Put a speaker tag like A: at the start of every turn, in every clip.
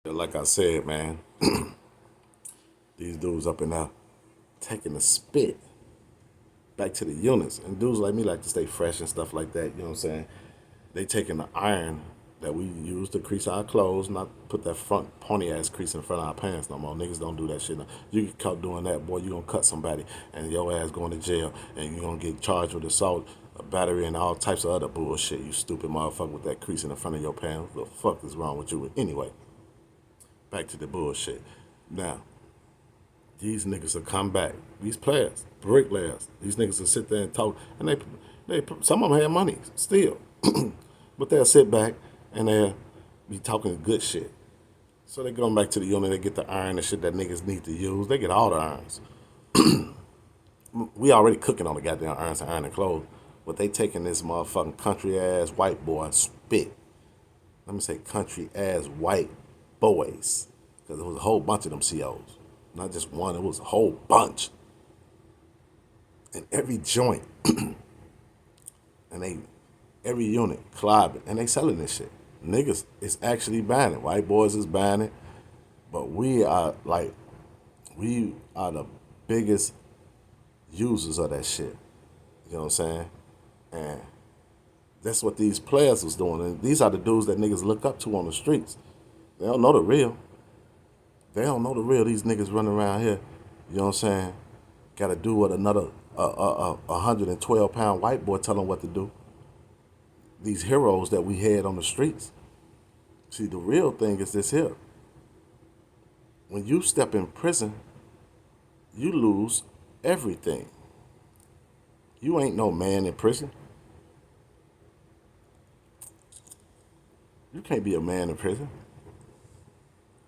A: Like I said, man, these dudes up in there taking the spit back to the units. And dudes like me like to stay fresh and stuff like that, you know what I'm saying? They taking the iron that we use to crease our clothes, not put that front pointy ass crease in front of our pants no more. Niggas don't do that shit. You get caught doing that, boy, you gonna cut somebody and your ass going to jail and you gonna get charged with assault, battery, and all types of other bullshit, you stupid motherfucker with that crease in the front of your pants. What the fuck is wrong with you? Anyway, back to the bullshit. Now, these niggas will come back. These players, bricklayers, these niggas will sit there and talk, and they some of them have money still, but they'll sit back and they'll be talking good shit. So they going back to the unit, they get the iron and shit that niggas need to use. They get all the irons. We already cooking on the goddamn irons and ironing clothes, but they taking this motherfucking country ass white boy spit. Let me say country ass white boys, because there was a whole bunch of them COs. Not just one, it was a whole bunch. In every joint, and they, every unit, collabing, and they selling this shit. Niggas is actually buying it. White boys is buying it, but we are the biggest users of that shit. You know what I'm saying? And that's what these players was doing. And these are the dudes that niggas look up to on the streets. They don't know the real. They don't know the real. These niggas running around here, you know what I'm saying? Got to do what another 112-pound white boy tell them what to do. These heroes that we had on the streets. See, the real thing is this here. When you step in prison, you lose everything. You ain't no man in prison. You can't be a man in prison.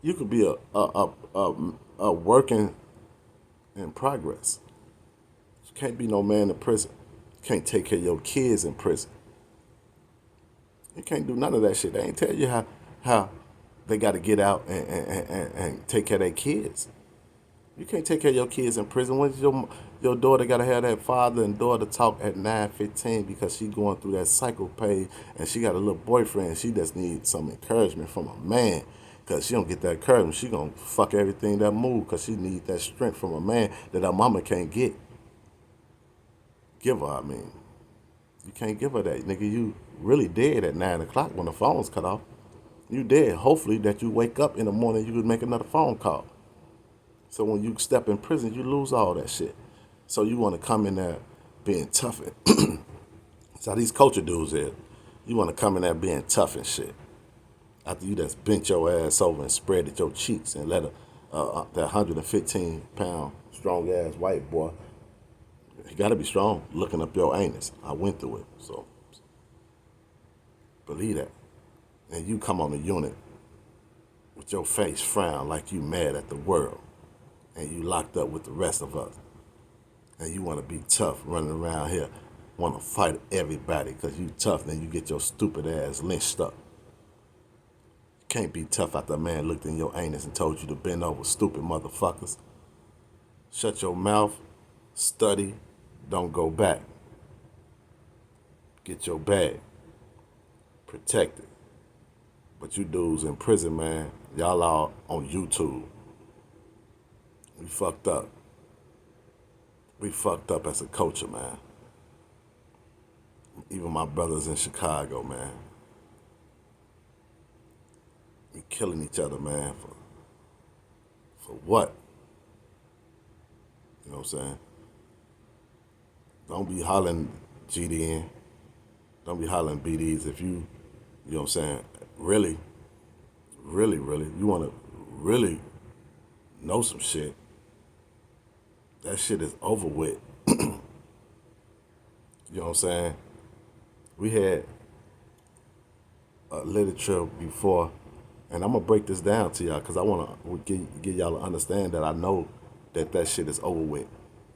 A: You could be a working in progress. You can't be no man in prison. You can't take care of your kids in prison. You can't do none of that shit. They ain't tell you how they got to get out and take care of their kids. You can't take care of your kids in prison. When's your daughter got to have that father and daughter talk at 9:15 because she going through that cycle phase and she got a little boyfriend. She just needs some encouragement from a man because she don't get that encouragement. She going to fuck everything that move because she need that strength from a man that her mama can't get. Give her, I mean. You can't give her that. Nigga, you really dead at 9 o'clock when the phone's cut off. You dead. Hopefully that you wake up in the morning, you could make another phone call. So when you step in prison, you lose all that shit. So you want to come in there being tough. So these culture dudes here, you want to come in there being tough and shit. After you just bent your ass over and spread at your cheeks and let that 115-pound strong ass white boy, he got to be strong, looking up your anus. I went through it, so believe that. And you come on the unit with your face frown like you mad at the world and you locked up with the rest of us. And you want to be tough running around here, want to fight everybody because you tough, then you get your stupid ass lynched up. You can't be tough after a man looked in your anus and told you to bend over, stupid motherfuckers. Shut your mouth, study, don't go back. Get your bag, protect it. But you dudes in prison, man, y'all are on YouTube. We fucked up. We fucked up as a culture, man. Even my brothers in Chicago, man. We killing each other, man, for what? You know what I'm saying? Don't be hollering GDN. Don't be hollering BDs if you know what I'm saying, really, you want to really know some shit. That shit is over with. You know what I'm saying? We had a literature before, and I'm gonna break this down to y'all because I want to give y'all to understand that I know that shit is over with.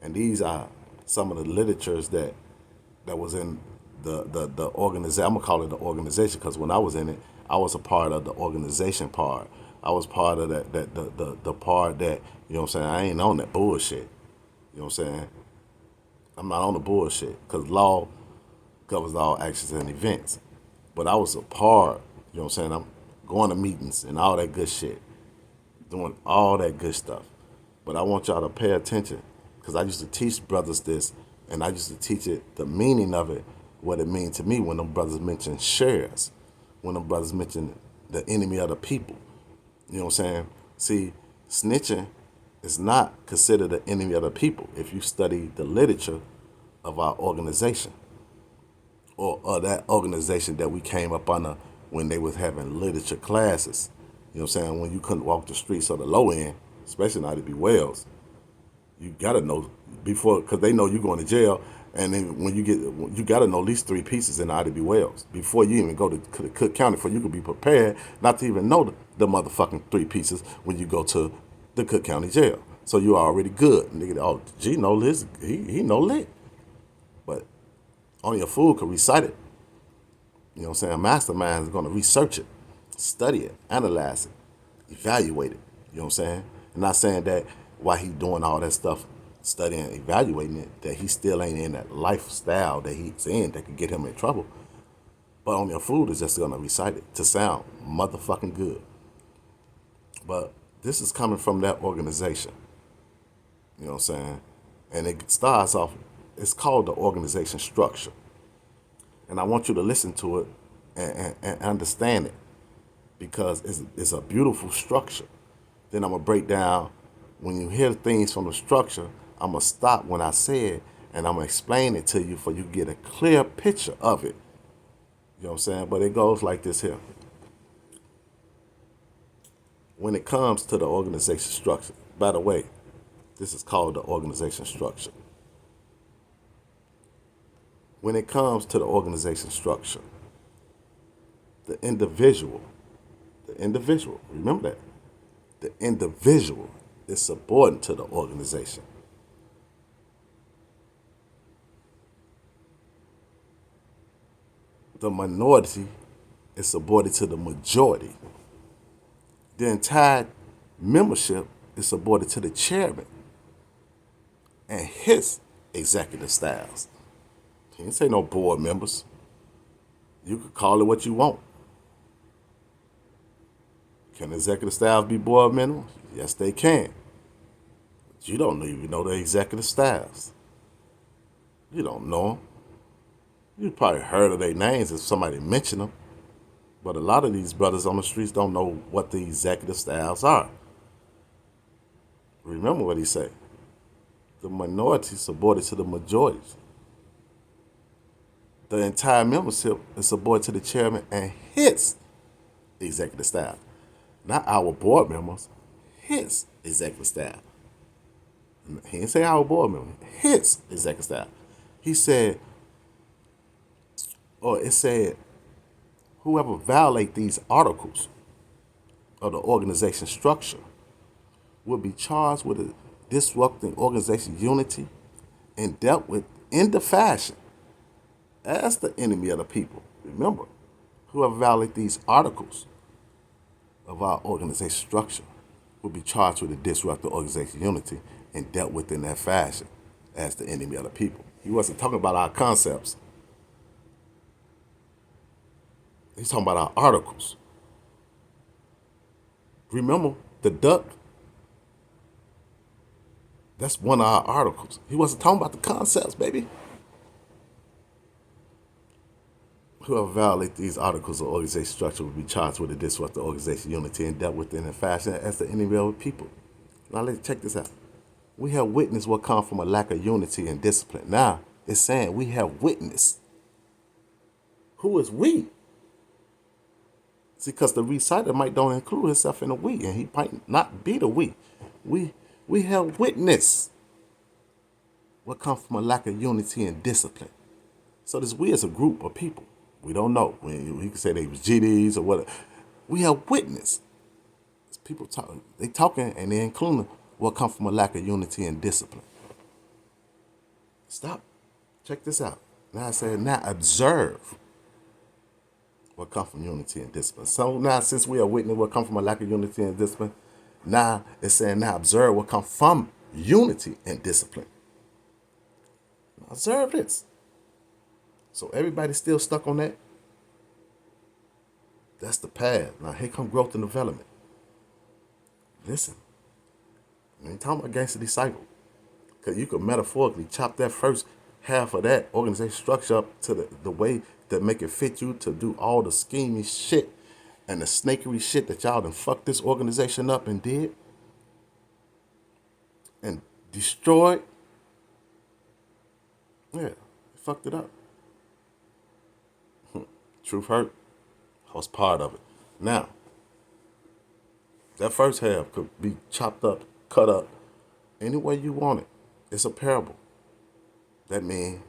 A: And these are some of the literatures that was in the organization. I'm gonna call it the organization because when I was in it, I was a part of the organization part. I was part of the part that, you know what I'm saying, I ain't on that bullshit. You know what I'm saying? I'm not on the bullshit because law governs all actions and events. But I was a part, you know what I'm saying? I'm going to meetings and all that good shit. doing all that good stuff. But I want y'all to pay attention because I used to teach brothers this, and I used to teach it the meaning of it, what it means to me when them brothers mention shares, when them brothers mention the enemy of the people. You know what I'm saying? See, snitching is not considered the enemy of the people if you study the literature of our organization or that organization that we came up under when they was having literature classes. You know what I'm saying? When you couldn't walk the streets of the low end, especially not to be Wells, you gotta know before, because they know you're going to jail. And then when you gotta know at least 3 pieces in the IDB Wells before you even go to Cook County, for you could be prepared not to even know the motherfucking 3 pieces when you go to the Cook County jail. So you're already good. Nigga, oh, G know this, he know lit. But only a fool could recite it. You know what I'm saying? A mastermind is gonna research it, study it, analyze it, evaluate it. You know what I'm saying? I'm not saying that while he doing all that stuff, studying, evaluating it, that he still ain't in that lifestyle that he's in that could get him in trouble. But only a fool is just gonna recite it to sound motherfucking good. But this is coming from that organization. You know what I'm saying? And it starts off, it's called the organization structure. And I want you to listen to it and understand it because it's a beautiful structure. Then I'm going to break down, when you hear things from the structure, I'm going to stop when I say it and I'm going to explain it to you for you to get a clear picture of it. You know what I'm saying? But it goes like this here. When it comes to the organization structure, by the way, this is called the organization structure. When it comes to the organization structure, the individual, remember that, the individual is subordinate to the organization. The minority is subordinate to the majority. The entire membership is subordinate to the chairman and his executive styles. He didn't say no board members. You could call it what you want. Can executive styles be board members? Yes, they can. But you don't even know the executive styles. You don't know them. You probably heard of their names if somebody mentioned them. But a lot of these brothers on the streets don't know what the executive styles are. Remember what he said. The minority subordinate to the majority. The entire membership is subordinate to the chairman and his executive staff. Not our board members, his executive staff. He didn't say our board members, his executive staff. He said, or it said, whoever violate these articles of the organization structure will be charged with disrupting organization unity and dealt with in the fashion as the enemy of the people. Remember, whoever violate these articles of our organization structure will be charged with a disrupting organization unity and dealt with in that fashion as the enemy of the people. He wasn't talking about our concepts. He's talking about our articles. Remember, the duck, that's one of our articles. He wasn't talking about the concepts, baby. Whoever violates these articles of organization structure will be charged with a disrupting organization unity and dealt with in a fashion as the enemy of the people. Now let's check this out. We have witnessed what comes from a lack of unity and discipline. Now it's saying we have witnessed. Who is we? See, because the reciter might don't include himself in the we, and he might not be the we. We have witnessed what comes from a lack of unity and discipline. So this we as a group of people, we don't know. We can say they was GDs or whatever. We have witnessed. People talking, they talking and they including what comes from a lack of unity and discipline. Stop. Check this out. Now I said, now observe what comes from unity and discipline. So now, since we are witnessing what comes from a lack of unity and discipline, now it's saying, now observe what comes from unity and discipline. Now observe this. So everybody's still stuck on that. That's the path. Now here come growth and development. Listen, I ain't talking about gangster disciple. Because you could metaphorically chop that first half of that organization structure up to the way that make it fit you to do all the scheming shit and the snakery shit that y'all done fucked this organization up and did and destroyed. Yeah, fucked it up. Truth hurt. I was part of it. Now, that first half could be chopped up, cut up, any way you want it. It's a parable. That means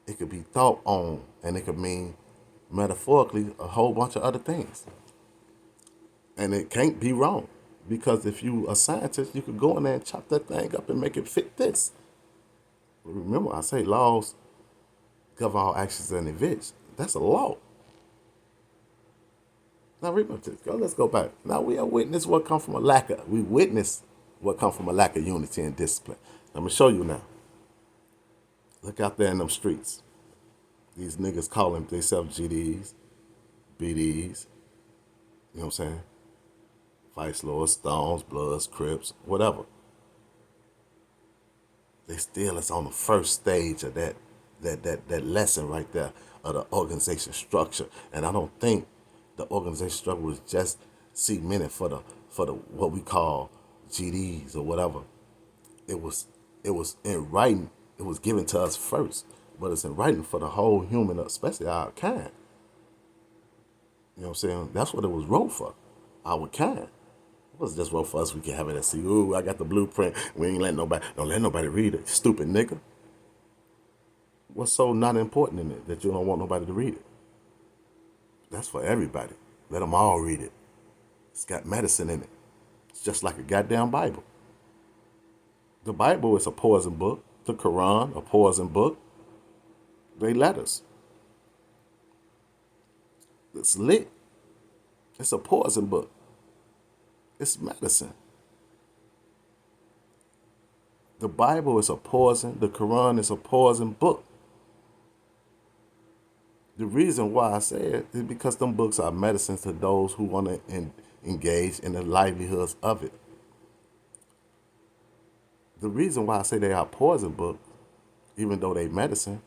A: it could be thought on, and it could mean metaphorically a whole bunch of other things. And it can't be wrong. Because if you a scientist, you could go in there and chop that thing up and make it fit this. Remember, I say laws govern all actions and events. That's a law. Now remember this. Let's go back. Now we are witness what come from a lack of. We witness what come from a lack of unity and discipline. I'm gonna show you now. Look out there in them streets. These niggas calling themselves GDs, BDs. You know what I'm saying? Vice Lords, Stones, Bloods, Crips, whatever. They still is on the first stage of that lesson right there of the organization structure. And I don't think the organization structure was just cemented for the what we call GDs or whatever. It was in writing. It was given to us first, but it's in writing for the whole human, especially our kind. You know what I'm saying? That's what it was wrote for, our kind. It was just wrote for us. We can have it and see. Ooh, I got the blueprint. We ain't letting nobody. Don't let nobody read it. Stupid nigga. What's so not important in it that you don't want nobody to read it? That's for everybody. Let them all read it. It's got medicine in it. It's just like a goddamn Bible. The Bible is a poison book. The Quran, a poison book. They letters. It's lit. It's a poison book. It's medicine. The Bible is a poison. The Quran is a poison book. The reason why I say it is because them books are medicines to those who want to engage in the livelihoods of it. The reason why I say they are poison books, even though they medicine,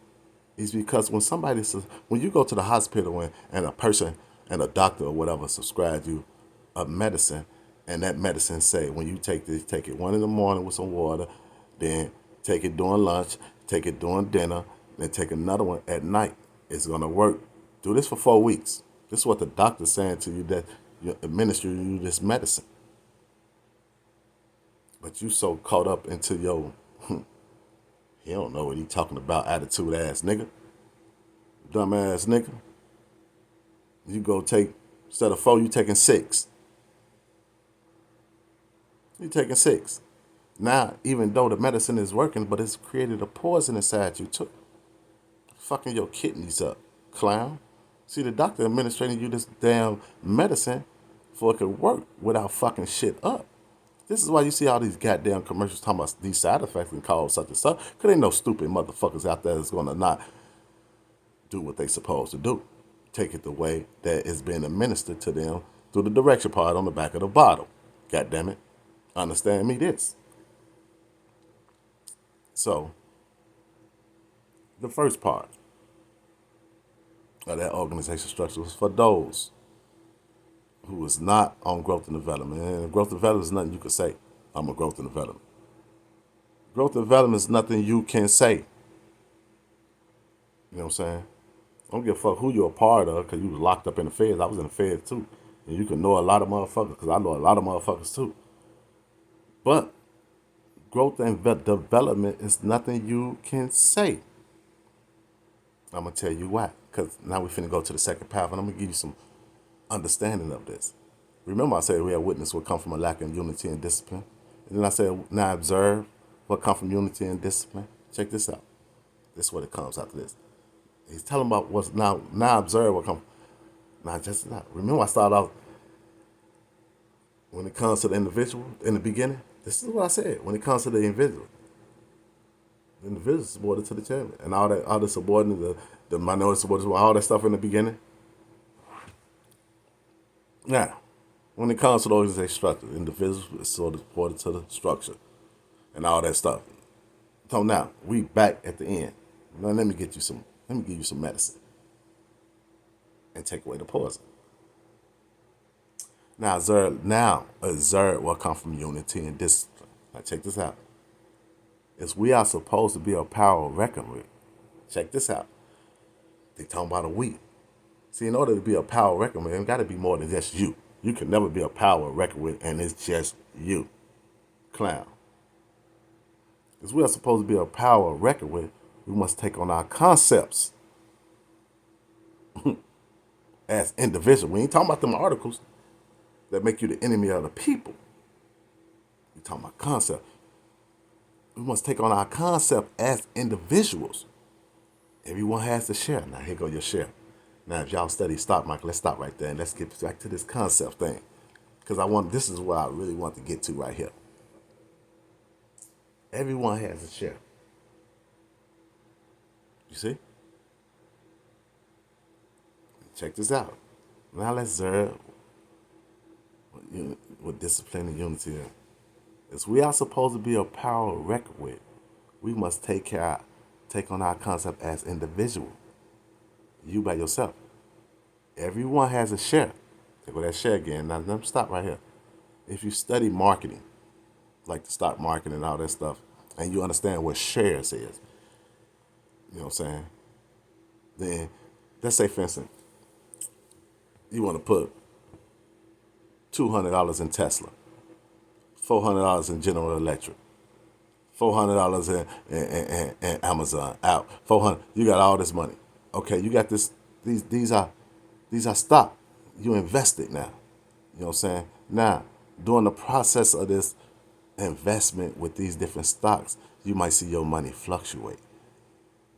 A: is because when you go to the hospital and a person and a doctor or whatever subscribe you a medicine, and that medicine say when you take this, take it 1 in the morning with some water, then take it during lunch, take it during dinner, then take another one at night. It's gonna work. Do this for 4 weeks. This is what the doctor's saying to you that you administer you this medicine. But you so caught up into your he don't know what he talking about attitude ass nigga. Dumb ass nigga. You go take instead of 4, you taking 6. You taking 6. Now, even though the medicine is working, but it's created a poison inside you too. Fucking your kidneys up, clown. See, the doctor administering you this damn medicine for it could work without fucking shit up. This is why you see all these goddamn commercials talking about these side effects and call such and such. Because ain't no stupid motherfuckers out there that's going to not do what they supposed to do. Take it the way that it's being administered to them through the direction part on the back of the bottle. God damn it. Understand me this. So, the first part of that organization structure was for those who was not on growth and development. And growth and development is nothing you can say. I'm a growth and development. Growth and development is nothing you can say. You know what I'm saying? I don't give a fuck who you're a part of because you was locked up in the feds. I was in the feds too. And you can know a lot of motherfuckers because I know a lot of motherfuckers too. But growth and development is nothing you can say. I'm going to tell you why. Because now we're finna go to the second path and I'm going to give you some understanding of this. Remember I said we have witnessed what come from a lack of unity and discipline. And then I said now observe what come from unity and discipline. Check this out. This is what it comes out of this. He's telling about what's now observe what comes. Now just not. Remember I started off when it comes to the individual in the beginning. This is what I said. When it comes to the individual is subordinate to the chairman. And all the subordinate, the minority subordinates, all that stuff in the beginning. Now, When it comes to the organization structure, individuals is sort of supported to the structure and all that stuff. So now we back at the end. Now let me get you some. Let me give you some medicine and take away the poison. Observe what comes from unity and discipline. Now check this out. Is we are supposed to be a power of reckon with. Check this out. They talking about a we. See, in order to be a power of reckon with, it got to be more than just you. You can never be a power of reckon with, and it's just you, clown. As we are supposed to be a power of reckon with, we must take on our concepts as individuals. We ain't talking about them articles that make you the enemy of the people. We talking about concept. We must take on our concept as individuals. Everyone has to share. Now here go your share. Now if y'all study stock market, let's stop right there and let's get back to this concept thing. Because this is what I really want to get to right here. Everyone has a share. You see? Check this out. Now let's observe what discipline and unity is. As we are supposed to be a power of record with, we must take on our concept as individual. You by yourself. Everyone has a share. Take that share again. Now let me stop right here. If you study marketing, like the stock market and all that stuff, and you understand what shares is, you know what I'm saying? Then let's say, for instance, you want to put $200 in Tesla, $400 in General Electric, $400 in Amazon. Out 400. You got all this money. Okay, you got this. These are stock. You invested now. You know what I'm saying? Now, during the process of this investment with these different stocks, you might see your money fluctuate.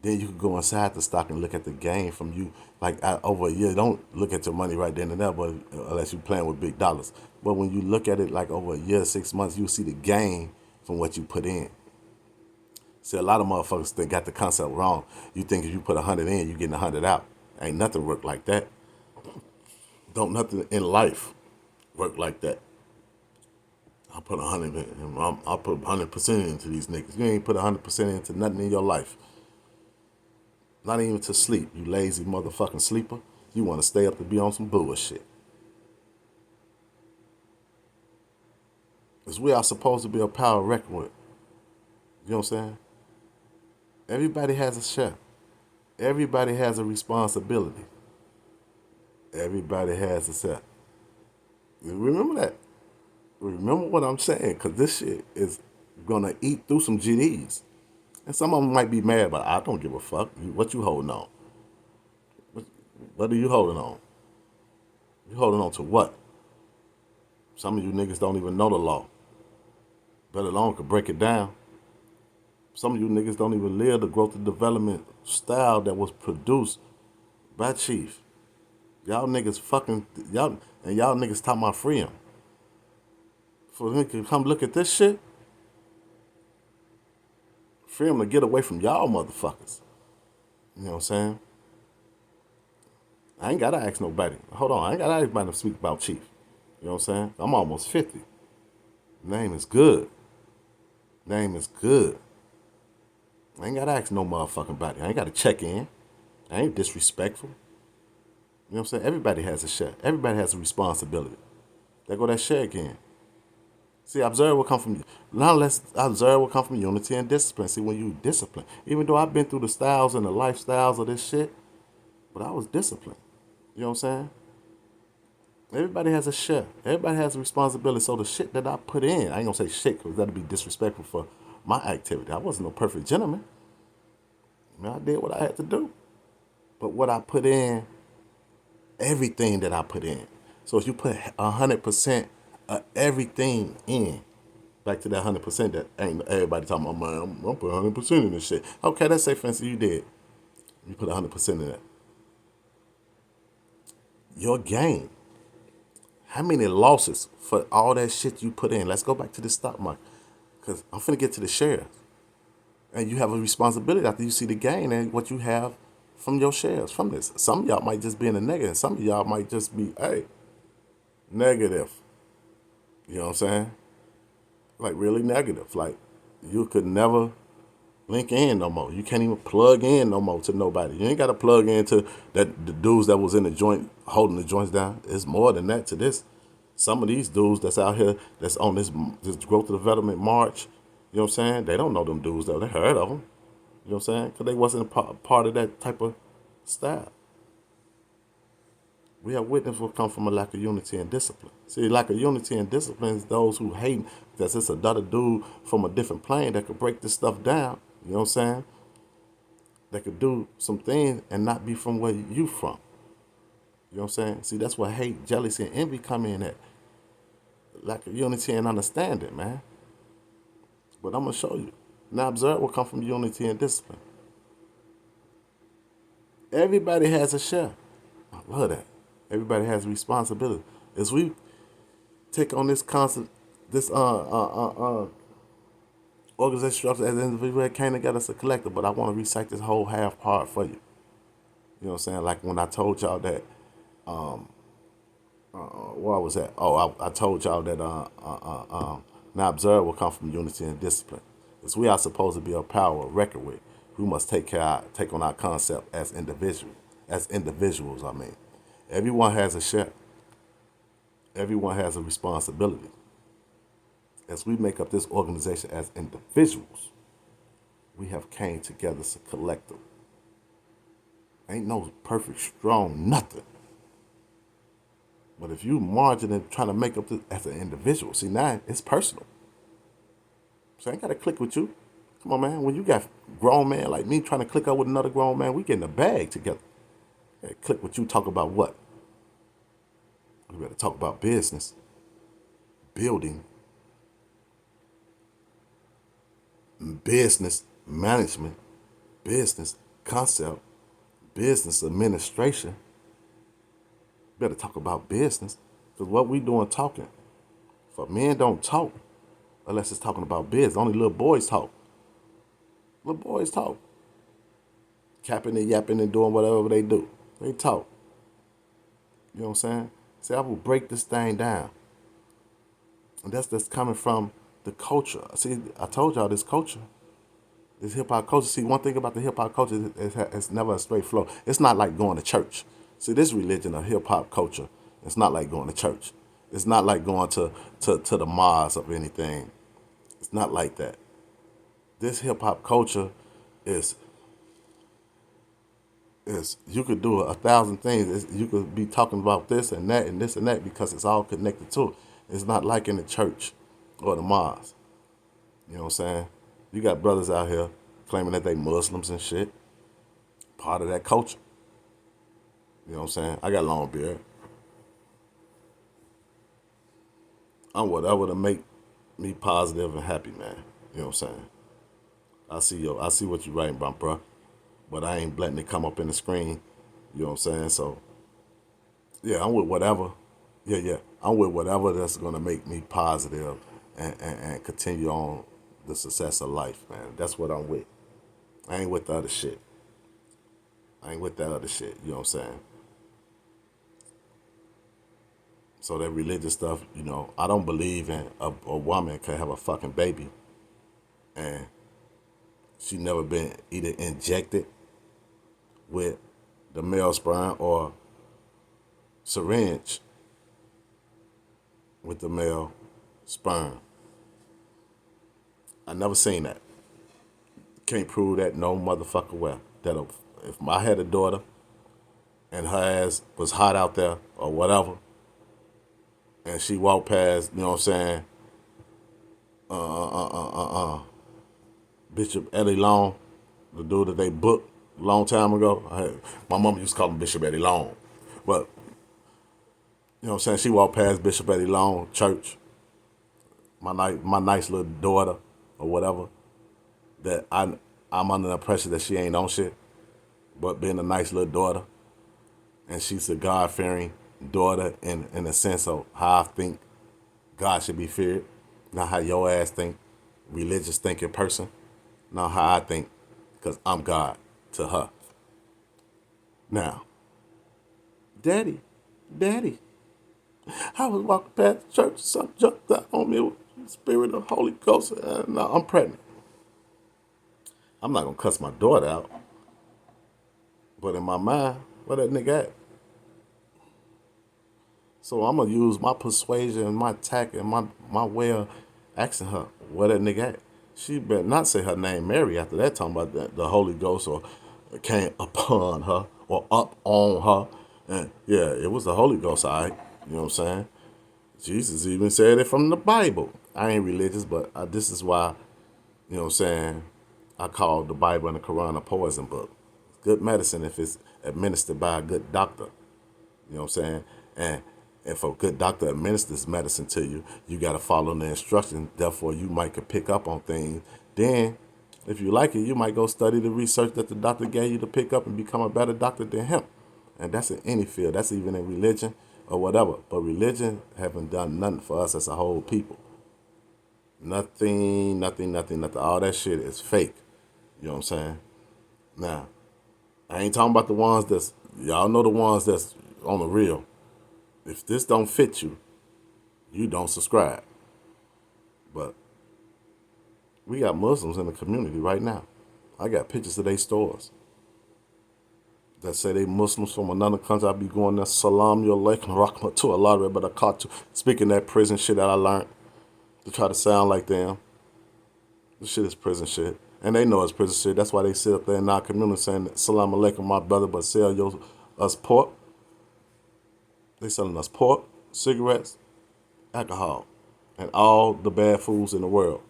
A: Then you can go inside the stock and look at the gain from you, like over a year. Don't look at your money right then and there, but unless you're playing with big dollars. But when you look at it like over a year, 6 months, you see the gain from what you put in. See, a lot of motherfuckers think got the concept wrong. You think if you put 100 in, you getting 100 out. Ain't nothing work like that. Don't nothing in life work like that. I put 100 in. I put 100% into these niggas. You ain't put 100% into nothing in your life. Not even to sleep, you lazy motherfucking sleeper. You want to stay up to be on some bullshit. Because we are supposed to be a power record with. You know what I'm saying? Everybody has a share. Everybody has a responsibility. Everybody has a share. Remember that. Remember what I'm saying, because this shit is going to eat through some GDs. And some of them might be mad, but I don't give a fuck. What you holding on? What are you holding on? You holding on to what? Some of you niggas don't even know the law. Better alone could break it down. Some of you niggas don't even live the growth and development style that was produced by Chief. Y'all niggas y'all niggas talking about freedom. For them to come look at this shit, freedom to get away from y'all motherfuckers. You know what I'm saying? I ain't gotta ask nobody. Hold on, I ain't gotta ask nobody to speak about Chief. You know what I'm saying? I'm almost 50. Name is good. Name is good. I ain't gotta ask no motherfucking body. I ain't gotta check in. I ain't disrespectful. You know what I'm saying? Everybody has a share. Everybody has a responsibility. There go that share again. See, observe what come from. Now let's observe what come from unity and discipline. See, when you discipline, even though I've been through the styles and the lifestyles of this shit, but I was disciplined. You know what I'm saying? Everybody has a share. Everybody has a responsibility. So the shit that I put in, I ain't gonna say shit because that'd be disrespectful for my activity. I wasn't no perfect gentleman. I mean, I did what I had to do. But what I put in, everything that I put in. So if you put 100% of everything in, back to that 100% that ain't everybody talking about, man, I'm gonna put 100% in this shit. Okay, let's say, for instance, you did. You put 100% in that. Your gain. How many losses for all that shit you put in? Let's go back to the stock market. Because I'm finna get to the shares. And you have a responsibility after you see the gain and what you have from your shares from this. Some of y'all might just be in the negative. Some of y'all might just be, hey, negative. You know what I'm saying? Like really negative. Like you could never link in no more. You can't even plug in no more to nobody. You ain't got to plug into that the dudes that was in the joint holding the joints down. It's more than that to this. Some of these dudes that's out here that's on this growth and development march, you know what I'm saying? They don't know them dudes though. They heard of them. You know what I'm saying? Because they wasn't part of that type of style. We have witnessed what come from a lack of unity and discipline. See, lack of unity and discipline is those who hate that it's another dude from a different plane that could break this stuff down. You know what I'm saying? That could do some things and not be from where you from. You know what I'm saying? See, that's where hate, jealousy, and envy come in at. Lack of unity and understanding, man. But I'm gonna show you. Now observe what come from unity and discipline. Everybody has a share. I love that. Everybody has a responsibility. As we take on this constant, this organization structure as an individual, it came together as a collective. But I want to recite this whole half part for you. You know what I'm saying? Like when I told y'all that, where I was at? Oh, I told y'all that now observe will come from unity and discipline. As we are supposed to be a power of record with, we must take on our concept as individuals. As individuals, I mean. Everyone has a share. Everyone has a responsibility. As we make up this organization as individuals, we have came together as a collective. Ain't no perfect, strong, nothing. But if you margin and trying to make up this as an individual, see now it's personal. So I ain't gotta click with you. Come on, man. When you got grown man like me trying to click up with another grown man, we get in a bag together. Hey, click with you, talk about what? We better talk about business, building, business management, business concept, business administration. Better talk about business. Because what we doing talking. For men don't talk unless it's talking about business. Only little boys talk. Little boys talk. Capping and yapping and doing whatever they do. They talk. You know what I'm saying? See, I will break this thing down. And that's coming from the culture. See, I told y'all this culture. This hip hop culture. See, one thing about the hip hop culture is it's never a straight flow. It's not like going to church. See, this religion of hip hop culture, it's not like going to church. It's not like going to the mosque of anything. It's not like that. This hip hop culture is you could do 1,000 things. You could be talking about this and that and this and that because it's all connected to it. It's not like in the church or the mosque. You know what I'm saying? You got brothers out here claiming that they Muslims and shit. Part of that culture. You know what I'm saying? I got long beard. I'm whatever to make me positive and happy, man. You know what I'm saying? I see what you writing about, bro. But I ain't letting it come up in the screen. You know what I'm saying? So yeah, I'm with whatever. Yeah. I'm with whatever that's gonna make me positive and continue on the success of life, man. That's what I'm with. I ain't with the other shit. I ain't with that other shit. You know what I'm saying? So that religious stuff, I don't believe in a woman can have a fucking baby and she never been either injected with the male sperm or syringe with the male sperm. I never seen that. Can't prove that no motherfucker well. That if I had a daughter and her ass was hot out there or whatever, and she walked past, you know what I'm saying, Bishop Eddie Long, the dude that they booked a long time ago. My mama used to call him Bishop Eddie Long. But, you know what I'm saying, she walked past Bishop Eddie Long church, my nice little daughter or whatever, that I'm under the impression that she ain't on shit, but being a nice little daughter, and she's a God-fearing daughter in the sense of how I think God should be feared, not how your ass think, religious thinking person, not how I think, because I'm God to her. Now, daddy, I was walking past the church, something jumped out on me. It was the Spirit of the Holy Ghost. And I'm pregnant. I'm not gonna cuss my daughter out, but in my mind, where that nigga at? So I'm gonna use my persuasion and my tact and my way of asking her where that nigga at. She better not say her name Mary after that, talking about the Holy Ghost or came upon her or up on her. And yeah, it was the Holy Ghost, all right. You know what I'm saying? Jesus even said it from the Bible. I ain't religious, but this is why, you know what I'm saying, I call the Bible and the Quran a poison book. Good medicine if it's administered by a good doctor. You know what I'm saying? And if a good doctor administers medicine to you, you got to follow the instructions. Therefore, you might could pick up on things. Then, if you like it, you might go study the research that the doctor gave you to pick up and become a better doctor than him. And that's in any field. That's even in religion or whatever. But religion haven't done nothing for us as a whole people. Nothing, nothing, nothing, nothing. All that shit is fake. You know what I'm saying? Now, I ain't talking about the ones that's, y'all know the ones that's on the real. If this don't fit you, you don't subscribe. But we got Muslims in the community right now. I got pictures of their stores that say they Muslims from another country. I be going there, salam alaikum, rahmatullah, but I caught you speaking that prison shit that I learned to try to sound like them. This shit is prison shit. And they know it's prison shit. That's why they sit up there in our community saying, salam alaikum, my brother, but sell us pork. They selling us pork, cigarettes, alcohol, and all the bad foods in the world.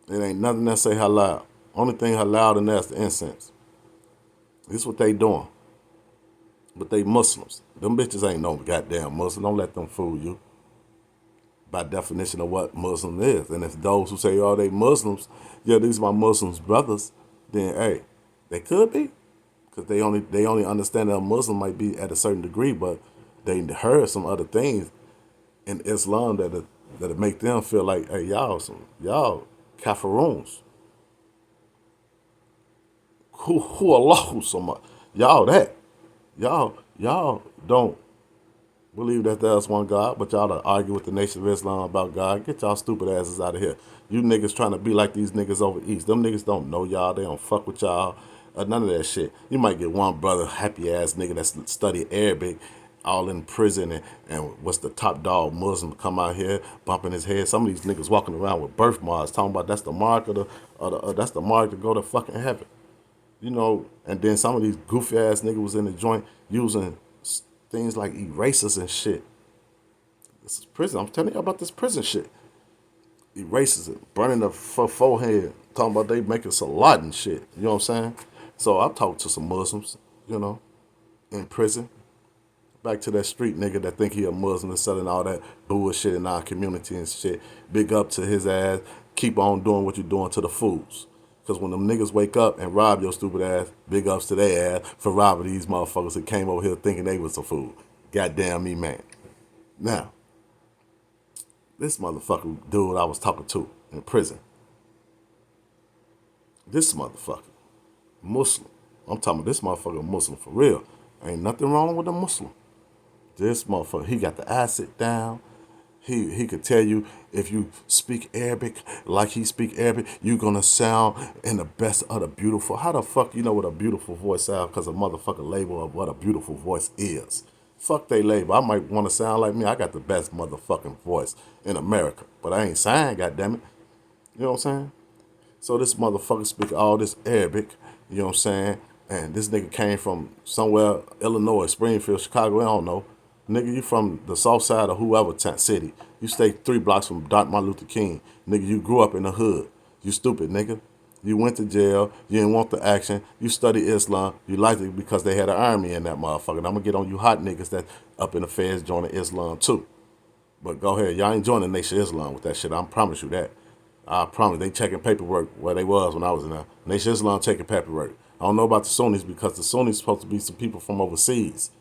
A: It ain't nothing that say halal. Only thing halal in there is the incense. This is what they doing. But they Muslims. Them bitches ain't no goddamn Muslim. Don't let them fool you. By definition of what Muslim is. And if those who say, oh, they Muslims, yeah, these are my Muslims brothers, then hey, they could be. Because they only understand that a Muslim might be at a certain degree, but they heard some other things in Islam that make them feel like, hey, y'all kafiruns. Who Allah so much? Y'all that. Y'all don't believe that there's one God, but y'all to argue with the Nation of Islam about God. Get y'all stupid asses out of here. You niggas trying to be like these niggas over east. Them niggas don't know y'all. They don't fuck with y'all. None of that shit. You might get one brother, happy ass nigga that's studied Arabic, all in prison, and what's the top dog Muslim come out here bumping his head. Some of these niggas walking around with birthmarks, talking about that's the mark that's the mark to go to fucking heaven. You know, and then some of these goofy ass niggas was in the joint using things like erasers and shit. This is prison. I'm telling you about this prison shit. Erasers it, burning the forehead, talking about they making salat and shit. You know what I'm saying? So I've talked to some Muslims, you know, in prison. Back to that street nigga that think he a Muslim and selling all that bullshit in our community and shit. Big up to his ass. Keep on doing what you're doing to the fools. Because when them niggas wake up and rob your stupid ass, big ups to their ass for robbing these motherfuckers that came over here thinking they was a fool. Goddamn me, man. Now, this motherfucker dude I was talking to in prison. This motherfucker, Muslim. I'm talking about this motherfucker Muslim for real. Ain't nothing wrong with a Muslim. This motherfucker, he got the acid down. He could tell you if you speak Arabic like he speak Arabic, you're gonna sound in the best of the beautiful. How the fuck you know what a beautiful voice sounds? Because a motherfucker label of what a beautiful voice is. Fuck they label. I might want to sound like me. I got the best motherfucking voice in America, but I ain't signed. Goddammit. You know what I'm saying? So this motherfucker speak all this Arabic. You know what I'm saying? And this nigga came from somewhere, Illinois, Springfield, Chicago. I don't know. Nigga, you from the south side of whoever city. You stay 3 blocks from Dr. Martin Luther King. Nigga, you grew up in the hood. You stupid, nigga. You went to jail. You didn't want the action. You studied Islam. You liked it because they had an army in that motherfucker. And I'm going to get on you hot niggas that up in the feds joining Islam too. But go ahead. Y'all ain't joining the Nation of Islam with that shit. I promise you that. I promise. They checking paperwork where they was when I was in there. Nation of Islam checking paperwork. I don't know about the Sunnis because the Sunnis supposed to be some people from overseas.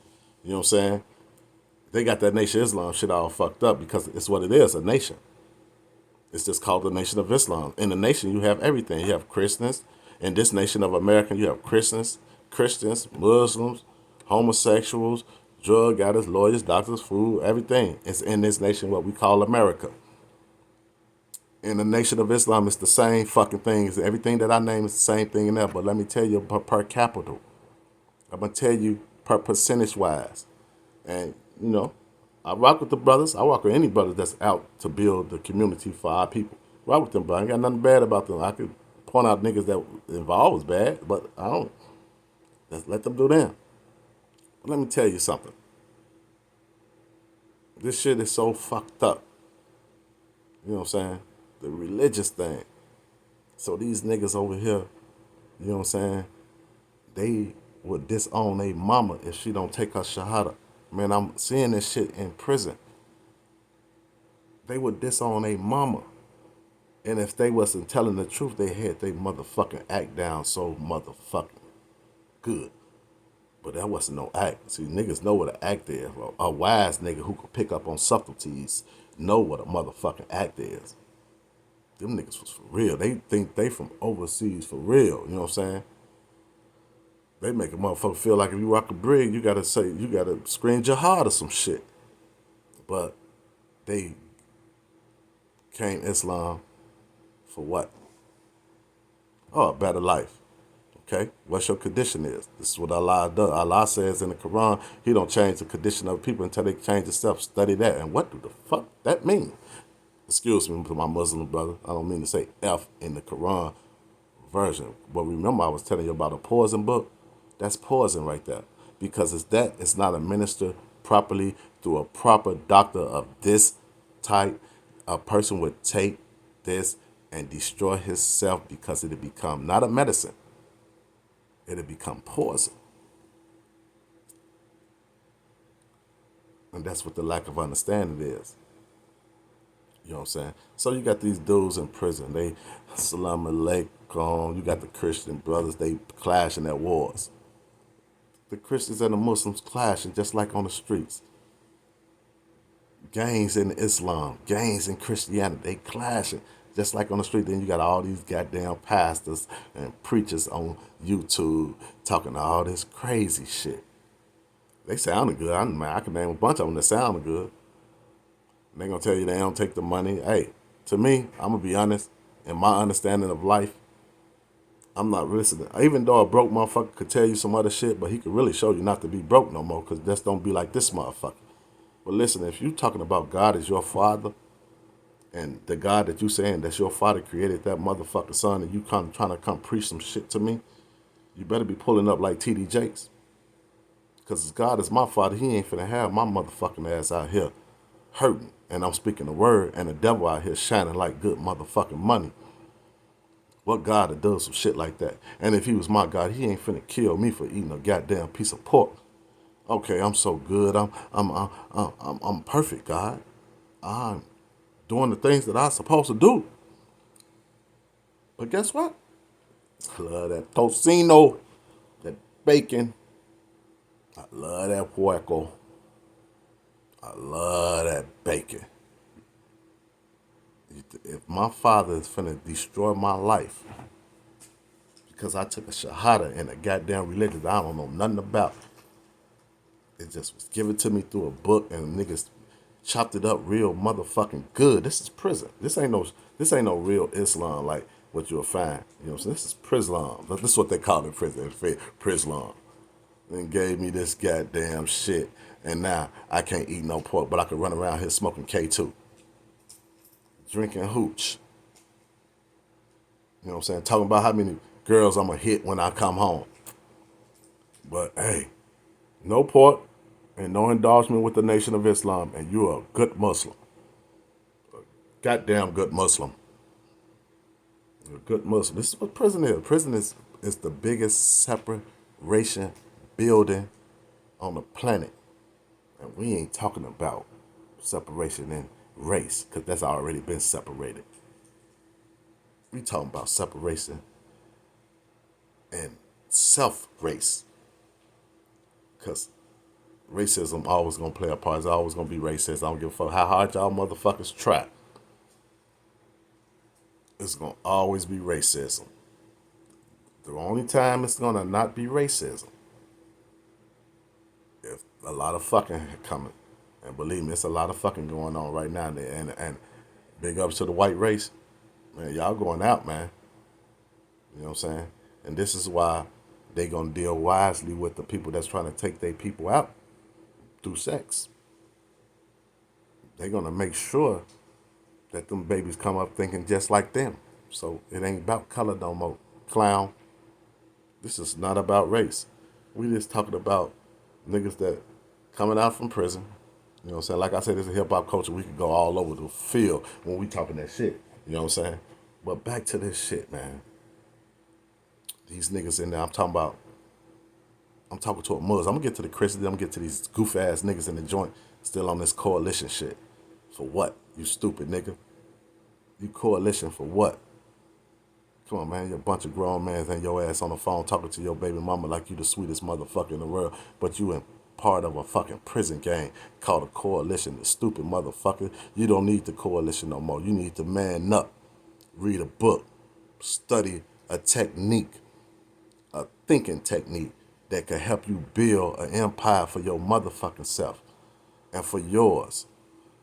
A: You know what I'm saying? They got that Nation of Islam shit all fucked up because it's what it is, a nation. It's just called the Nation of Islam. In the nation, you have everything. You have Christians. In this nation of America, you have Christians, Muslims, homosexuals, drug addicts, lawyers, doctors, food, everything is in this nation, what we call America. In the Nation of Islam, it's the same fucking thing. Everything that I name is the same thing in there. But let me tell you, per capita, I'm gonna tell you per percentage wise. And you know, I rock with the brothers. I rock with any brothers that's out to build the community for our people. Rock with them, bro. I ain't got nothing bad about them. I could point out niggas that involved was bad, but I don't. Let's let them do them. But let me tell you something. This shit is so fucked up. You know what I'm saying? The religious thing. So these niggas over here, you know what I'm saying? They would disown a mama if she don't take her shahada. Man, I'm seeing this shit in prison. They would disown a mama. And if they wasn't telling the truth, they had they motherfucking act down so motherfucking good. But that wasn't no act. See, niggas know what an act is. A wise nigga who could pick up on subtleties know what a motherfucking act is. Them niggas was for real. They think they from overseas for real. You know what I'm saying? They make a motherfucker feel like if you rock a brig, you gotta say, you gotta scream jihad or some shit. But they came Islam for what? Oh, a better life. Okay? What your condition is. This is what Allah does. Allah says in the Quran, He don't change the condition of people until they change themselves. Study that. And what do the fuck that mean? Excuse me to my Muslim brother. I don't mean to say F in the Quran version. But remember I was telling you about a poison book? That's poison right there. Because it's not administered properly through a proper doctor of this type. A person would take this and destroy himself because it'll become not a medicine. It'll become poison. And that's what the lack of understanding is. You know what I'm saying? So you got these dudes in prison. They, salam alaikum. You got the Christian brothers. They clashing at wars. The Christians and the Muslims clashing just like on the streets. Gangs in Islam, gangs in Christianity. They clashing just like on the street. Then you got all these goddamn pastors and preachers on YouTube talking all this crazy shit. They sounded good. I can name a bunch of them that sounded good. And they gonna tell you they don't take the money. Hey, to me, I'm gonna be honest. In my understanding of life, I'm not listening. Even though a broke motherfucker could tell you some other shit, but he could really show you not to be broke no more, because just don't be like this motherfucker. But listen, if you talking about God as your father, and the God that you saying that's your father created that motherfucker son, and you trying to come preach some shit to me, you better be pulling up like T.D. Jakes. Because God is my father, He ain't finna have my motherfucking ass out here hurting. And I'm speaking the word, and the devil out here shining like good motherfucking money. What God that does some shit like that? And if He was my God, He ain't finna kill me for eating a goddamn piece of pork. Okay, I'm so good. I'm perfect, God. I'm doing the things that I'm supposed to do. But guess what? I love that tocino, that bacon. I love that puerco. I love that bacon. If my father is finna destroy my life because I took a shahada in a goddamn religion that I don't know nothing about, it just was given to me through a book and niggas chopped it up real motherfucking good. This is prison. This ain't no real Islam like what you'll find. You know what I'm saying? This is Prislam. This is what they call it in prison. Prislam. And gave me this goddamn shit. And now I can't eat no pork, but I can run around here smoking K2. Drinking hooch. You know what I'm saying? Talking about how many girls I'm going to hit when I come home. But hey, no pork and no endorsement with the Nation of Islam, and you're a good Muslim. A goddamn good Muslim. You're a good Muslim. This is what prison is. Prison is the biggest separation building on the planet. And we ain't talking about separation in race, because that's already been separated. We talking about separation and self-race. Because racism always gonna play a part. It's always gonna be racist. I don't give a fuck how hard y'all motherfuckers try. It's gonna always be racism. The only time it's gonna not be racism, if A lot of fucking coming. And believe me, it's a lot of fucking going on right now. And big ups to the white race. Man, y'all going out, man. You know what I'm saying? And this is why they gonna deal wisely with the people that's trying to take their people out through sex. They gonna make sure that them babies come up thinking just like them. So it ain't about color no more. Clown. This is not about race. We just talking about niggas that coming out from prison. You know what I'm saying? Like I said, this is hip hop culture. We could go all over the field when we talking that shit. You know what I'm saying? But back to this shit, man. These niggas in there, I'm talking to a Muslim. I'm gonna get to the Christians, I'm gonna get to these goof ass niggas in the joint still on this coalition shit. For what? You stupid nigga. You coalition for what? Come on, man. You're a bunch of grown men and your ass on the phone talking to your baby mama like you the sweetest motherfucker in the world, but you in part of a fucking prison gang called a coalition. The stupid motherfucker. You don't need the coalition no more. You need to man up, read a book, study a technique, a thinking technique that can help you build an empire for your motherfucking self and for yours.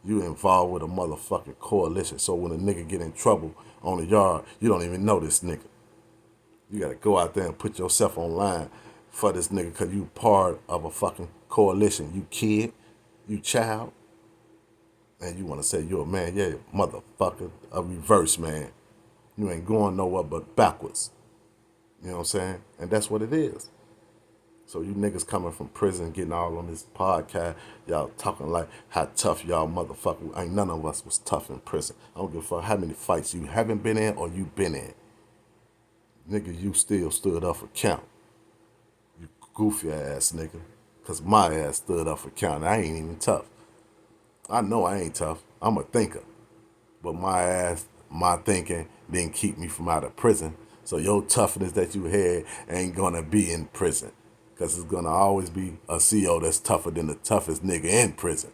A: You involved with a motherfucking coalition. So when a nigga get in trouble on the yard, you don't even know this nigga. You gotta go out there and put yourself online for this nigga because you part of a fucking coalition. You kid, you child, and you wanna say you're a man. Yeah, motherfucker, a reverse man. You ain't going nowhere but backwards. You know what I'm saying? And that's what it is. So you niggas coming from prison, getting all on this podcast, y'all talking like how tough y'all motherfucker. Ain't none of us was tough in prison. I don't give a fuck how many fights you haven't been in or you been in. Nigga, you still stood up for count. You goofy ass nigga. Cause my ass stood up for count. I ain't even tough. I know I ain't tough. I'm a thinker. But my ass, my thinking didn't keep me from out of prison. So your toughness that you had ain't gonna be in prison. Cause it's gonna always be a CO that's tougher than the toughest nigga in prison.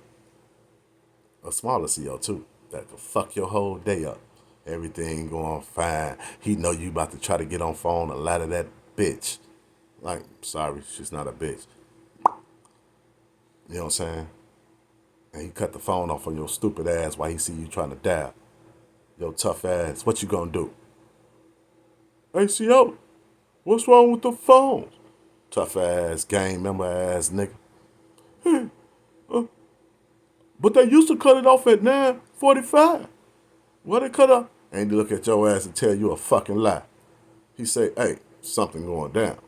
A: A smaller CO too. That could fuck your whole day up. Everything going fine. He know you about to try to get on phone and lie to that bitch. Like, sorry, she's not a bitch. You know what I'm saying? And he cut the phone off on your stupid ass while he see you trying to dial. Yo, tough ass, what you gonna do? Hey, CO, what's wrong with the phones? Tough ass, gang member ass nigga. But they used to cut it off at 9:45. What they cut off? And he look at your ass and tell you a fucking lie. He say, hey, something going down.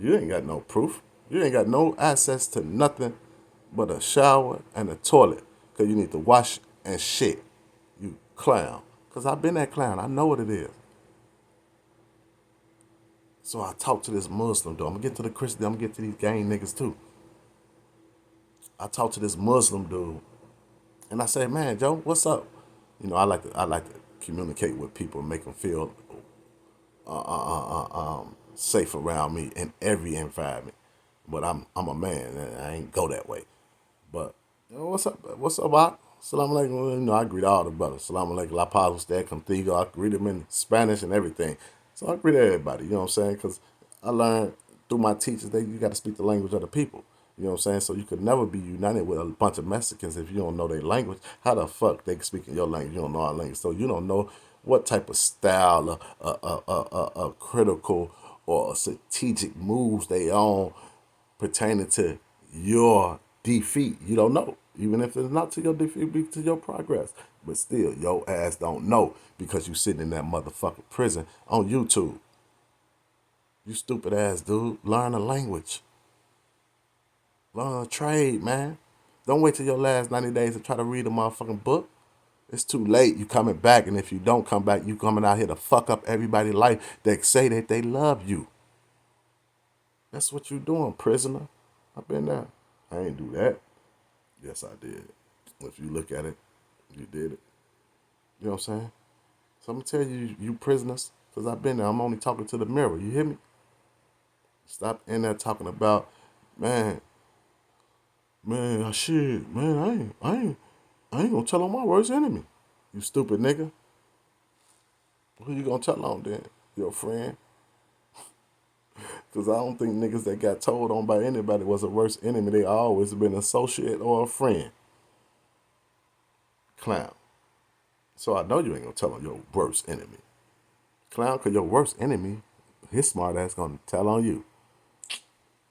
A: You ain't got no proof. You ain't got no access to nothing but a shower and a toilet. Cause you need to wash and shit. You clown. Cause I've been that clown. I know what it is. So I talk to this Muslim dude. I'm gonna get to the Christian. I'm gonna get to these gang niggas too. I talk to this Muslim dude, and I say, "Man, Joe, what's up?" You know, I like to communicate with people and make them feel safe around me in every environment. But I'm a man, and I ain't go that way. But you know, what's up? What's up, Ak? Salam alaikum. Well, you know, I greet all the brothers. Salam alaikum. La paz usted contigo. I greet them in Spanish and everything. So I greet everybody. You know what I'm saying? Because I learned through my teachers that you got to speak the language of the people. You know what I'm saying? So you could never be united with a bunch of Mexicans if you don't know their language. How the fuck they speak in your language? You don't know our language. So you don't know what type of style, critical or strategic moves they on pertaining to your defeat. You don't know. Even if it's not to your defeat, it be to your progress. But still, your ass don't know because you sitting in that motherfucking prison on YouTube. You stupid ass dude. Learn a language. Learn a trade, man. Don't wait till your last 90 days to try to read a motherfucking book. It's too late. You coming back, and if you don't come back, you coming out here to fuck up everybody's life that say that they love you. That's what you doing, prisoner. I've been there. I ain't do that. Yes, I did. If you look at it, you did it. You know what I'm saying? So I'm gonna tell you, you prisoners, because I've been there. I'm only talking to the mirror. You hear me? Stop in there talking about, man, shit, man, I ain't gonna tell on my worst enemy. You stupid nigga. Who you gonna tell on then? Your friend? Because I don't think niggas that got told on by anybody was a worst enemy. They always been an associate or a friend. Clown. So I know you ain't gonna tell on your worst enemy. Clown, because your worst enemy, his smart ass gonna tell on you.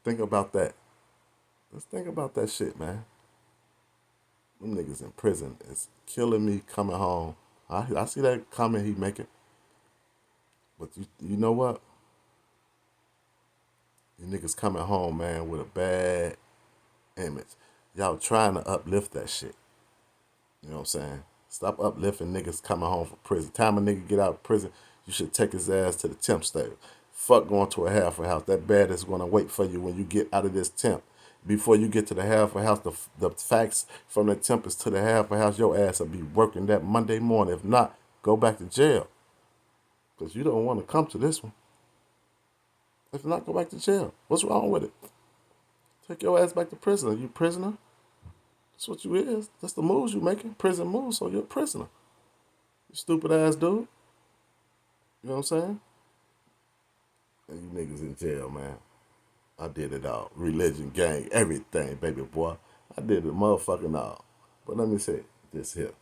A: Think about that. Let's think about that shit, man. Them niggas in prison is killing me coming home. I see that comment he making. But you know what? You niggas coming home, man, with a bad image. Y'all trying to uplift that shit. You know what I'm saying? Stop uplifting niggas coming home from prison. Time a nigga get out of prison, you should take his ass to the temp state. Fuck going to a halfway house. That bad is going to wait for you when you get out of this temp. Before you get to the halfway house, the facts from the temp is to the halfway house, your ass will be working that Monday morning. If not, go back to jail. Because you don't want to come to this one. If not, go back to jail. What's wrong with it? Take your ass back to prison. Are you prisoner? That's what you is. That's the moves you making. Prison moves, so you're a prisoner. You stupid ass dude. You know what I'm saying? And you niggas in jail, man. I did it all. Religion, gang, everything, baby boy. I did it motherfucking all. But let me say this here.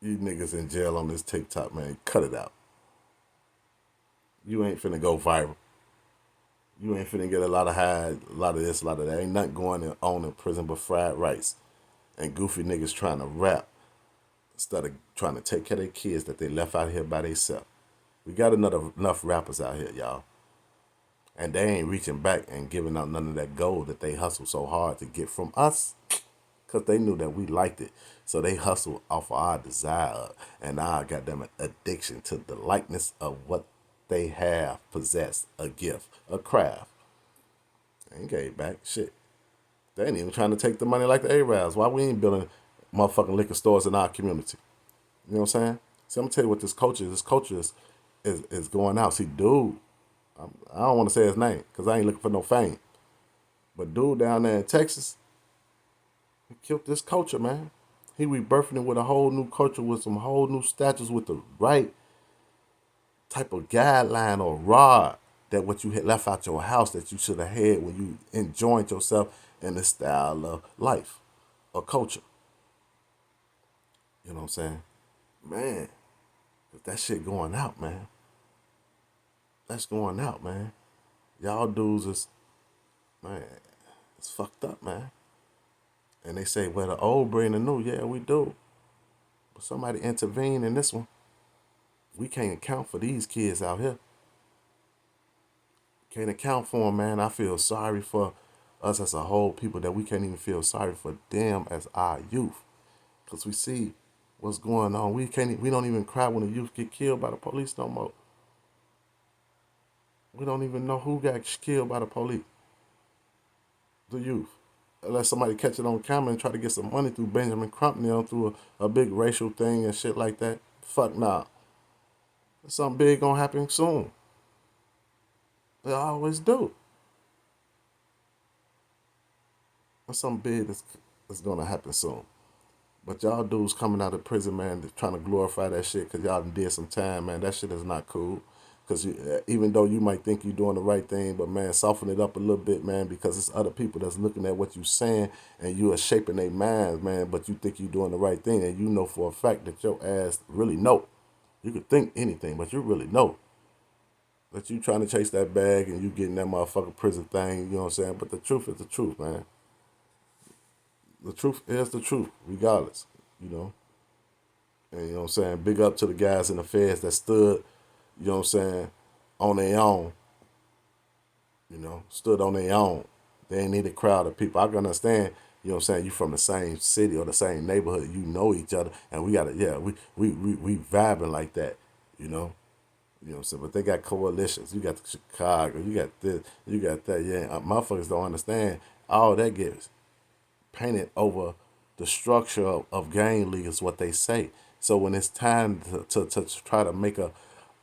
A: You niggas in jail on this TikTok, man. Cut it out. You ain't finna go viral. You ain't finna get a lot of high, a lot of this, a lot of that. Ain't nothing going on in prison but fried rice. And goofy niggas trying to rap instead of trying to take care of their kids that they left out here by themselves. We got enough rappers out here, y'all. And they ain't reaching back and giving out none of that gold that they hustle so hard to get from us. Because they knew that we liked it. So they hustled off of our desire and our goddamn addiction to the likeness of what they have possessed, a gift, a craft. They ain't gave back shit. They ain't even trying to take the money like the Arabs. Why we ain't building motherfucking liquor stores in our community? You know what I'm saying? See, I'm gonna tell you what this culture is. This culture is going out. See, dude, I don't want to say his name because I ain't looking for no fame. But dude down there in Texas, he killed this culture, man. He rebirthing it with a whole new culture, with some whole new statues, with the right type of guideline or rod that what you had left out your house that you should have had when you enjoyed yourself in the style of life or culture. You know what I'm saying? Man, if that shit going out, man. That's going out, man. Y'all dudes is, man, it's fucked up, man. And they say, well, the old bring the new. Yeah, we do. But somebody intervene in this one. We can't account for these kids out here. Can't account for them, man. I feel sorry for us as a whole people that we can't even feel sorry for them as our youth. Because we see what's going on. We don't even cry when the youth get killed by the police no more. We don't even know who got killed by the police. The youth. Unless somebody catch it on camera and try to get some money through Benjamin Crump, through a big racial thing and shit like that. Fuck nah. Something big gonna happen soon. They always do. There's something big that's gonna happen soon. But y'all dudes coming out of prison, man, trying to glorify that shit because y'all done did some time, man. That shit is not cool. Because even though you might think you're doing the right thing, but, man, soften it up a little bit, man, because it's other people that's looking at what you're saying and you are shaping their minds, man, but you think you're doing the right thing and you know for a fact that your ass really know. You could think anything, but you really know that you trying to chase that bag and you getting that motherfucking prison thing, you know what I'm saying? But the truth is the truth, man. The truth is the truth, regardless, you know. And you know what I'm saying? Big up to the guys in the feds that stood, you know what I'm saying, on their own. Stood on their own. They ain't need a crowd of people. I can understand, you know what I'm saying, you from the same city or the same neighborhood, you know each other, and we gotta, yeah, we vibing like that, you know. You know what I'm saying? But they got coalitions. You got Chicago, you got this, you got that, yeah. Motherfuckers don't understand all that gets painted over the structure of gang league is what they say. So when it's time to try to make a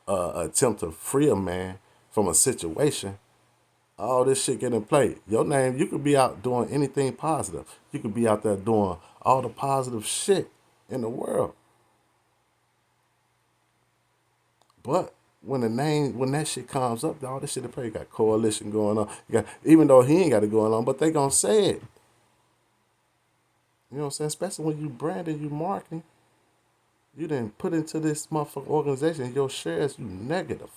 A: attempt to free a man from a situation, all this shit get in play. Your name, you could be out doing anything positive. You could be out there doing all the positive shit in the world. But when that shit comes up, dog, this shit probably got coalition going on. Even though he ain't got it going on, but they gonna say it. You know what I'm saying? Especially when you branding, you marketing, you didn't put into this motherfucking organization your shares, you negative.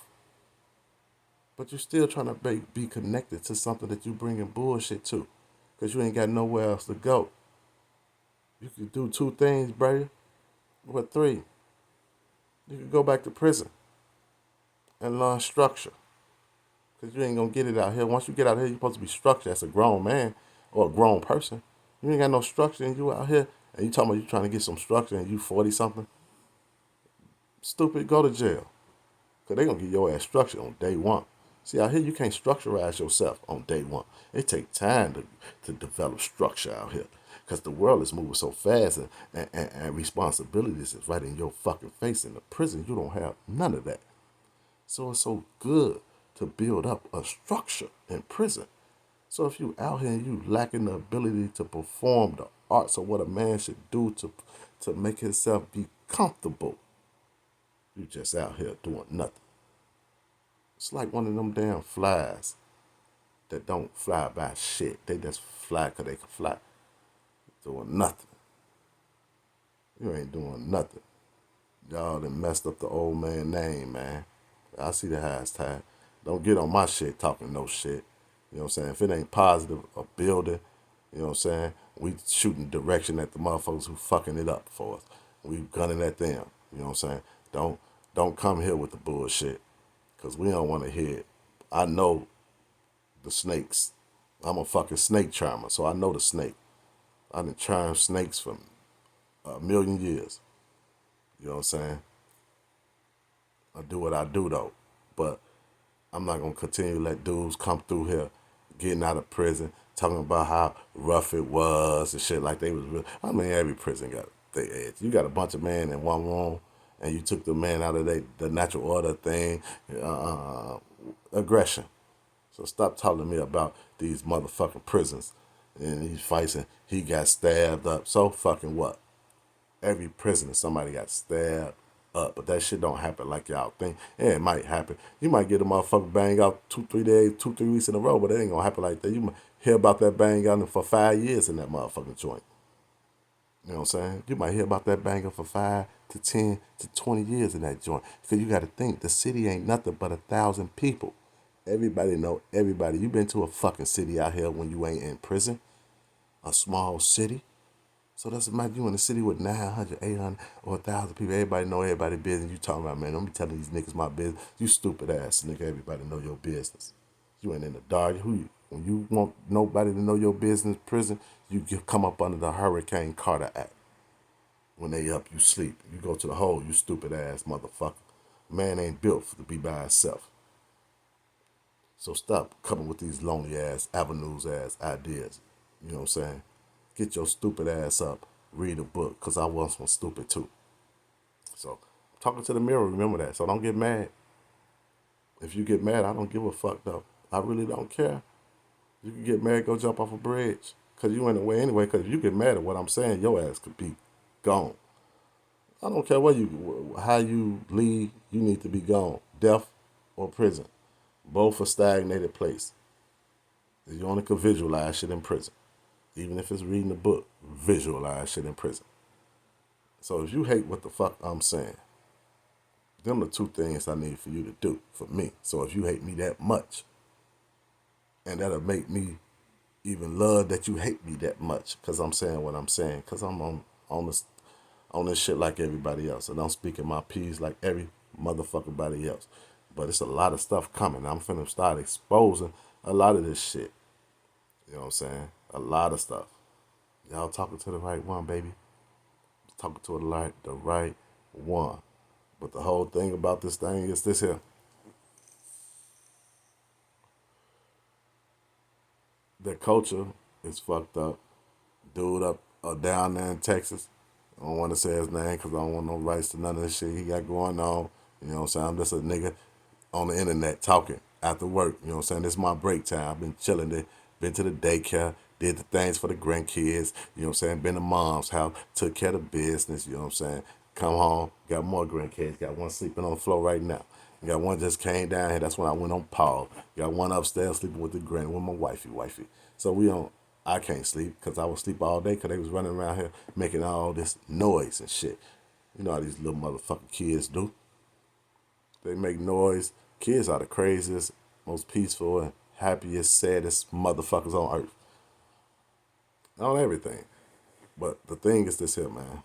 A: But you still trying to be connected to something that you bringing bullshit to. Because you ain't got nowhere else to go. You could do two things, brother. What three? You could go back to prison and learn structure. Because you ain't going to get it out here. Once you get out here, you're supposed to be structured as a grown man or a grown person. You ain't got no structure and you out here and you talking about you trying to get some structure and you 40 something. Stupid, go to jail. Because they going to get your ass structure on day one. See, out here, you can't structureize yourself on day one. It takes time to develop structure out here. Because the world is moving so fast and responsibilities is right in your fucking face. In the prison, you don't have none of that. So it's so good to build up a structure in prison. So if you out here and you lacking the ability to perform the arts of what a man should do to make himself be comfortable, you just out here doing nothing. It's like one of them damn flies that don't fly by shit. They just fly 'cause they can fly. Doing nothing. You ain't doing nothing. Y'all done messed up the old man name, man. I see the hashtag. Don't get on my shit talking no shit. You know what I'm saying? If it ain't positive or building, you know what I'm saying? We shooting direction at the motherfuckers who fucking it up for us. We gunning at them. You know what I'm saying? Don't come here with the bullshit. Cause we don't want to hear it. I know the snakes. I'm a fucking snake charmer, so I know the snake. I done charmed snakes for a million years. You know what I'm saying? I do what I do though. But I'm not gonna continue to let dudes come through here, getting out of prison, talking about how rough it was and shit like they was real. I mean, every prison got their edge. You got a bunch of men in one room, and you took the man out of the natural order thing, aggression. So stop talking to me about these motherfucking prisons and these fights and he got stabbed up. So fucking what? Every prisoner, somebody got stabbed up. But that shit don't happen like y'all think. Yeah, it might happen. You might get a motherfucker bang out 2, 3 days, 2, 3 weeks in a row, but it ain't gonna happen like that. You might hear about that bang out for 5 years in that motherfucking joint. You know what I'm saying? You might hear about that banger for 5 to 10 to 20 years in that joint. Because you got to think, the city ain't nothing but 1,000 people. Everybody know everybody. You been to a fucking city out here when you ain't in prison? A small city? So that's imagine you in a city with 900, 800, or 1,000 people. Everybody know everybody business. You talking about, man, don't be telling these niggas my business. You stupid ass nigga. Everybody know your business. You ain't in the dark. When you want nobody to know your business, prison, come up under the Hurricane Carter Act. When they up, you sleep. You go to the hole, you stupid ass motherfucker. Man ain't built to be by himself. So stop coming with these lonely ass avenues ass ideas. You know what I'm saying? Get your stupid ass up. Read a book, cause I once was stupid too. So talking to the mirror, remember that. So don't get mad. If you get mad, I don't give a fuck though. I really don't care. You can get mad, go jump off a bridge. Cause you in the way anyway. Cause if you get mad at what I'm saying, your ass could be gone. I don't care how you leave, you need to be gone. Death or prison. Both a stagnated place. You only can visualize shit in prison. Even if it's reading a book, visualize shit in prison. So if you hate what the fuck I'm saying, them the two things I need for you to do for me. So if you hate me that much, and that'll make me even love that you hate me that much, cause I'm saying what I'm saying, cause I'm on this shit like everybody else, and I'm speaking my piece like every motherfucking body else. But it's a lot of stuff coming. I'm finna start exposing a lot of this shit. You know what I'm saying? A lot of stuff. Y'all talking to the right one, baby. Talking to the right one. But the whole thing about this thing is this here. The culture is fucked up. Dude up or down there in Texas. I don't want to say his name because I don't want no rights to none of this shit he got going on. You know what I'm saying? I'm just a nigga on the internet talking after work. You know what I'm saying? This is my break time. I've been chilling, been to the daycare, did the things for the grandkids. You know what I'm saying? Been to mom's house, took care of business. You know what I'm saying? Come home, got more grandkids. Got one sleeping on the floor right now. You got one just came down here. That's when I went on pause. You got one upstairs sleeping with the granny, with my wifey. So we don't. I can't sleep because I was sleep all day because they was running around here making all this noise and shit. You know how these little motherfucking kids do. They make noise. Kids are the craziest, most peaceful, and happiest, saddest motherfuckers on earth. On everything. But the thing is this here, man.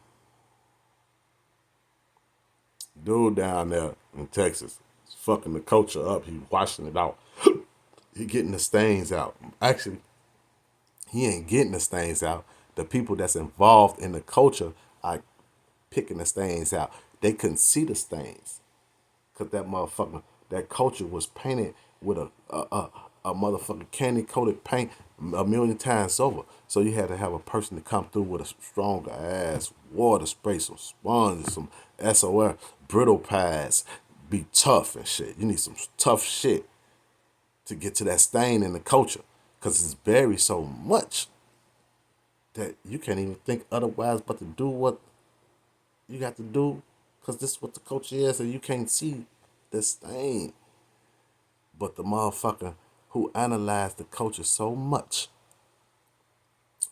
A: Dude down there in Texas is fucking the culture up. He washing it out. He getting the stains out. Actually, he ain't getting the stains out. The people that's involved in the culture are picking the stains out. They couldn't see the stains. Cause that motherfucker, that culture was painted with a motherfucking candy coated paint a million times over. So you had to have a person to come through with a stronger ass water spray, some sponges, some SOR, brittle pads, be tough and shit. You need some tough shit to get to that stain in the culture. Cause it's buried so much that you can't even think otherwise but to do what you got to do. Cause this is what the culture is, and you can't see the stain. But the motherfucker who analyzed the culture so much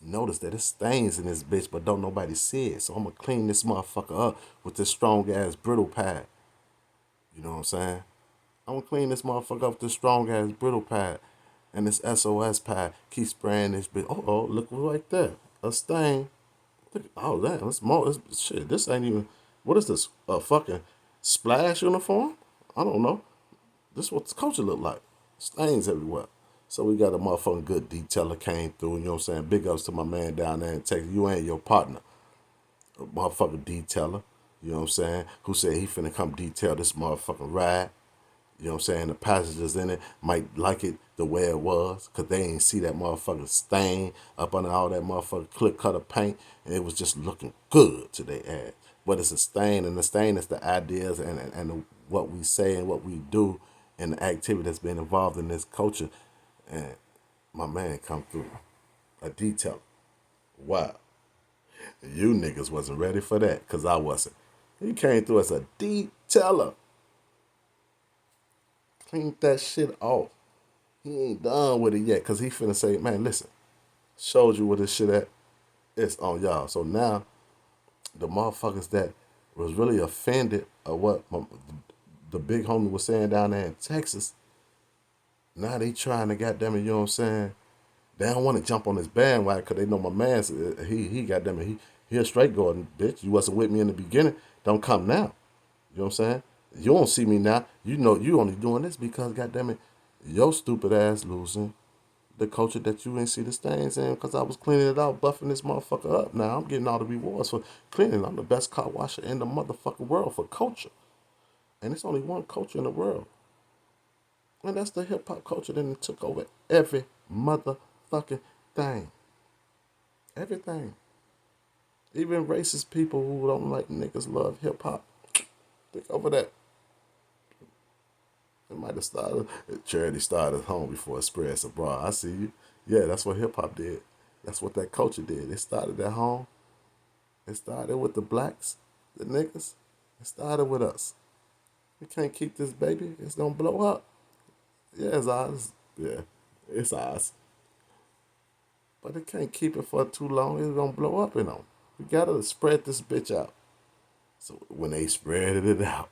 A: notice that it stains in this bitch, but don't nobody see it. So I'm gonna clean this motherfucker up with this strong ass brittle pad. You know what I'm saying? I'm gonna clean this motherfucker up with this strong ass brittle pad and this SOS pad. Keep spraying this bitch. Oh, look right there, a stain. Look, oh damn, it's more. Shit, this ain't even. What is this? A fucking splash uniform? I don't know. This is what the culture look like. Stains everywhere. So we got a motherfucking good detailer came through, you know what I'm saying? Big ups to my man down there in Texas. You ain't your partner. A motherfucking detailer, you know what I'm saying? Who said he finna come detail this motherfucking ride. You know what I'm saying? The passengers in it might like it the way it was, cause they ain't see that motherfucking stain up under all that motherfucking click cutter paint, and it was just looking good to their ass. But it's a stain, and the stain is the ideas and what we say and what we do and the activity that's been involved in this culture. And my man come through a detail. Wow. You niggas wasn't ready for that, cause I wasn't. He came through as a detailer. Cleaned that shit off. He ain't done with it yet, cause he finna say, man, listen, showed you where this shit at. It's on y'all. So now the motherfuckers that was really offended of what the big homie was saying down there in Texas, now they trying to goddamn it, you know what I'm saying? They don't want to jump on this bandwagon because they know my man's he goddamn it, he a straight Gordon, bitch. You wasn't with me in the beginning. Don't come now. You know what I'm saying? You don't see me now. You know you only doing this because goddamn it, your stupid ass losing the culture that you ain't see the stains in because I was cleaning it out, buffing this motherfucker up. Now I'm getting all the rewards for cleaning. I'm the best car washer in the motherfucking world for culture. And it's only one culture in the world. And that's the hip hop culture that took over every motherfucking thing. Everything. Even racist people who don't like niggas love hip hop. Think over that. It might have started, charity started at home before it spreads abroad. I see you. Yeah, that's what hip hop did. That's what that culture did. It started at home. It started with the blacks, the niggas. It started with us. We can't keep this baby. It's gonna blow up. Yeah, it's ours. Yeah, it's ours. But it can't keep it for too long. It's gonna blow up in them. We gotta spread this bitch out. So when they spread it out,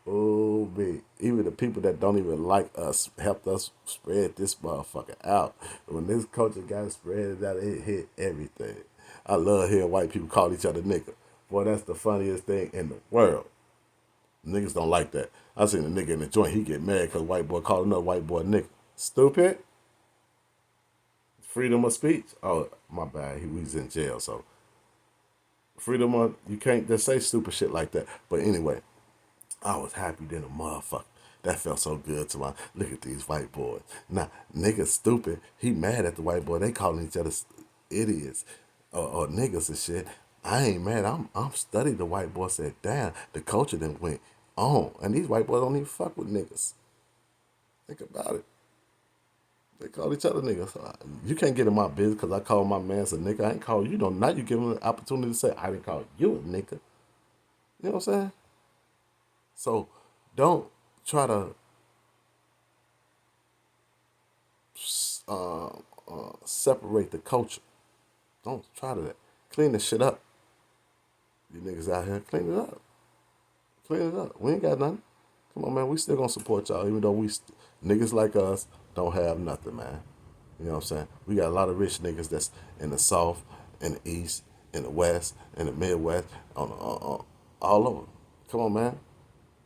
A: oh man, even the people that don't even like us helped us spread this motherfucker out. When this culture got spread it out, it hit everything. I love hearing white people call each other nigga. Boy, that's the funniest thing in the world. Niggas don't like that. I seen a nigga in the joint, he get mad because white boy called another white boy nigga. Stupid. Freedom of speech. Oh, my bad. He was in jail, so freedom of you can't just say stupid shit like that. But anyway, I was happy than a motherfucker. That felt so good to my look at these white boys. Now, nigga stupid. He mad at the white boy. They calling each other idiots or niggas and shit. I ain't mad. I'm studying the white boy said, damn, the culture then went on. And these white boys don't even fuck with niggas. Think about it. They call each other niggas. You can't get in my business because I call my man a nigga. I ain't call you. Don't. Now you give him an opportunity to say, I didn't call you a nigga. You know what I'm saying? So don't try to uh, separate the culture. Don't try to clean the shit up. You niggas out here, clean it up. Clean it up. We ain't got nothing. Come on, man. We still gonna support y'all, even though niggas like us don't have nothing, man. You know what I'm saying? We got a lot of rich niggas that's in the South, in the East, in the West, in the Midwest, all over. Come on, man.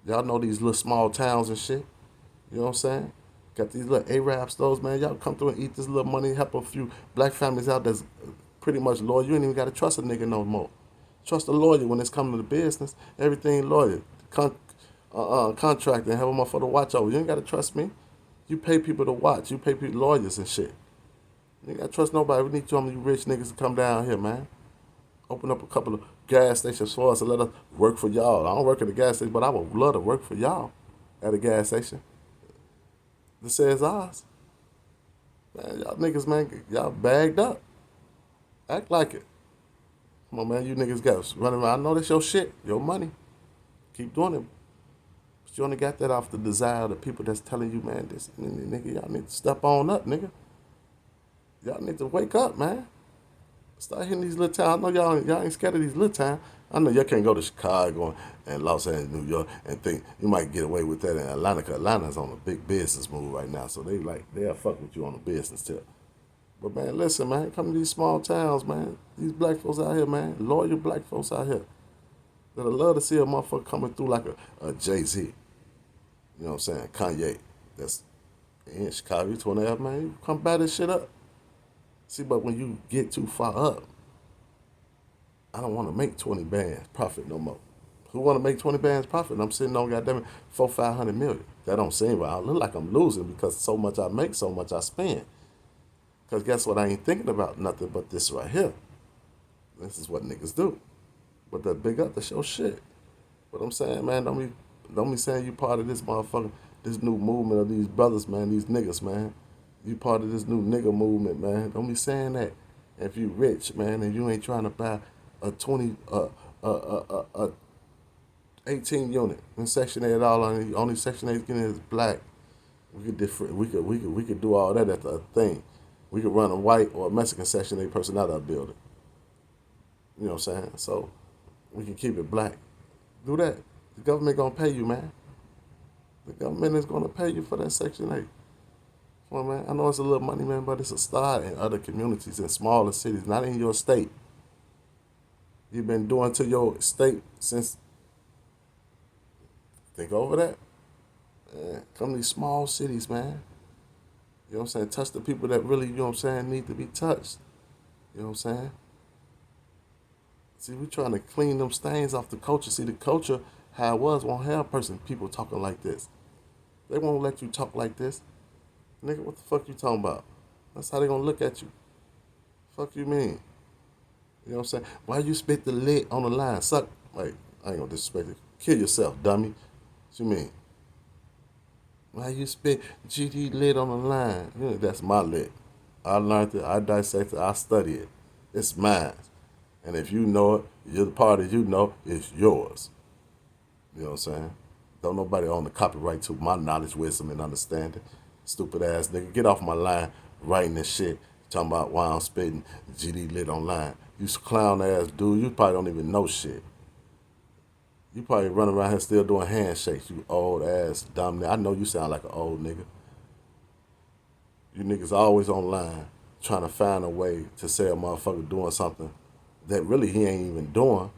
A: Y'all know these little small towns and shit. You know what I'm saying? Got these little Arab stores, man. Y'all come through and eat this little money, help a few black families out that's pretty much loyal. You ain't even got to trust a nigga no more. Trust a lawyer when it's coming to the business. Everything lawyer. Contract and have a motherfucker watch over. You ain't got to trust me. You pay people to watch. You pay people lawyers and shit. You ain't got to trust nobody. We need some of you rich niggas to come down here, man. Open up a couple of gas stations for us and let us work for y'all. I don't work at a gas station, but I would love to work for y'all at a gas station. This says ours. Man, y'all niggas, man, y'all bagged up. Act like it. Come on, man, you niggas got running around. I know that's your shit, your money. Keep doing it. But you only got that off the desire of the people that's telling you, man, this nigga, y'all need to step on up, nigga. Y'all need to wake up, man. Start hitting these little towns. I know y'all ain't scared of these little towns. I know y'all can't go to Chicago and Los Angeles, New York, and think you might get away with that in Atlanta. Cause Atlanta's on a big business move right now, so they'll fuck with you on a business tip. But man, listen, man, come to these small towns, man. These black folks out here, man, loyal black folks out here that'll love to see a motherfucker coming through like a Jay-Z. You know what I'm saying? Kanye. That's in Chicago. You 12, man. You come back this shit up. See, but when you get too far up, I don't want to make 20 bands profit no more. Who want to make 20 bands profit? And I'm sitting on goddamn it 500 million. That don't seem right. I look like I'm losing because so much I make, so much I spend. Because guess what? I ain't thinking about nothing but this right here. This is what niggas do. But the big up, that's your shit. But I'm saying, man, don't be saying you part of this motherfucker, this new movement of these brothers, man, these niggas, man. You part of this new nigga movement, man. Don't be saying that. If you rich, man, and you ain't trying to buy a 18 unit in Section 8 at all, only Section 8 getting is black. We could do all that at the thing. We could run a white or a Mexican Section 8 person out of our building. You know what I'm saying? So we can keep it black. Do that. The government gonna pay you, man. The government is gonna pay you for that Section 8. Come on, man. I know it's a little money, man, but it's a start in other communities, in smaller cities, not in your state. You've been doing to your state since. Think over that. Man, come to these small cities, man. You know what I'm saying? Touch the people that really, you know what I'm saying, need to be touched. You know what I'm saying? See, we trying to clean them stains off the culture. See, the culture, how it was, won't have people talking like this. They won't let you talk like this. Nigga, what the fuck you talking about? That's how they gonna look at you. Fuck you mean? You know what I'm saying? Why you spit the lid on the line? Suck. Like, I ain't gonna disrespect it. Kill yourself, dummy. What you mean? Why you spit GD lid on the line? You know, that's my lid. I learned it. I dissected it. I study it. It's mine. And if you know it, you're the party you know, it's yours. You know what I'm saying? Don't nobody own the copyright to my knowledge, wisdom, and understanding. Stupid ass nigga. Get off my line writing this shit. Talking about why I'm spitting GD lit online. You clown ass dude. You probably don't even know shit. You probably running around here still doing handshakes. You old ass dumb nigga. I know you sound like an old nigga. You niggas always online trying to find a way to say a motherfucker doing something that really he ain't even doing,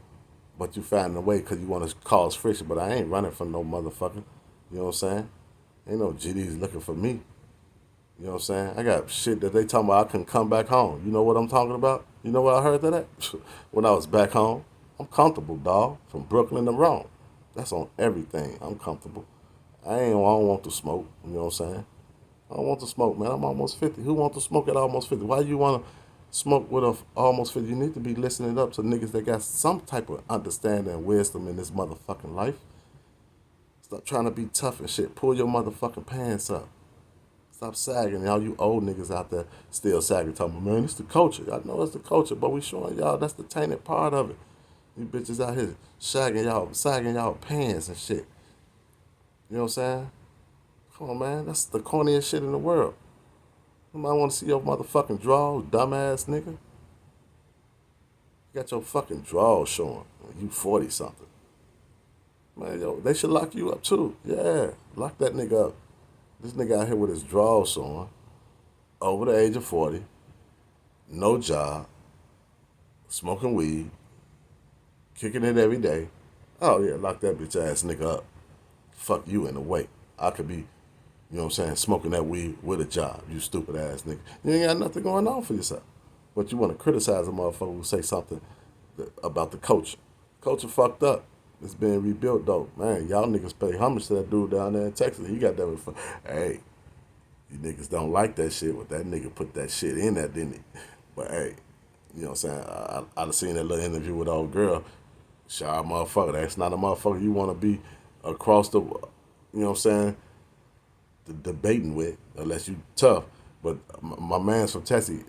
A: but you find a way because you want to cause friction. But I ain't running from no motherfucker. You know what I'm saying? Ain't no GDs looking for me. You know what I'm saying? I got shit that they talking about I can come back home. You know what I'm talking about? You know what I heard that at? When I was back home. I'm comfortable, dog. From Brooklyn to Rome. That's on everything. I'm comfortable. I don't want to smoke. You know what I'm saying? I don't want to smoke, man. I'm almost 50. Who want to smoke at almost 50? Why you want to smoke with a almost 50? You need to be listening up to niggas that got some type of understanding and wisdom in this motherfucking life. Stop trying to be tough and shit. Pull your motherfucking pants up. Stop sagging. Y'all you old niggas out there still sagging. Talking about, man, it's the culture. I know it's the culture, but we showing y'all that's the tainted part of it. You bitches out here sagging y'all pants and shit. You know what I'm saying? Come on, man. That's the corniest shit in the world. Nobody want to see your motherfucking drawers, dumbass nigga. You got your fucking drawers showing. You 40 something. Man, yo, they should lock you up too. Yeah, lock that nigga up. This nigga out here with his drawers on, over the age of 40, no job, smoking weed, kicking it every day. Oh yeah, lock that bitch ass nigga up. Fuck you in the way. I could be, you know what I'm saying, smoking that weed with a job, you stupid ass nigga. You ain't got nothing going on for yourself. But you want to criticize a motherfucker who say something about the culture. Culture fucked up. It's being rebuilt though. Man, y'all niggas pay homage to that dude down there in Texas. He got that with, hey, you niggas don't like that shit, but that nigga put that shit in there, didn't he? But hey, you know what I'm saying? I done seen that little interview with old girl. Shy motherfucker. That's not a motherfucker you want to be across the, you know what I'm saying, debating with, unless you tough. But my man's from Texas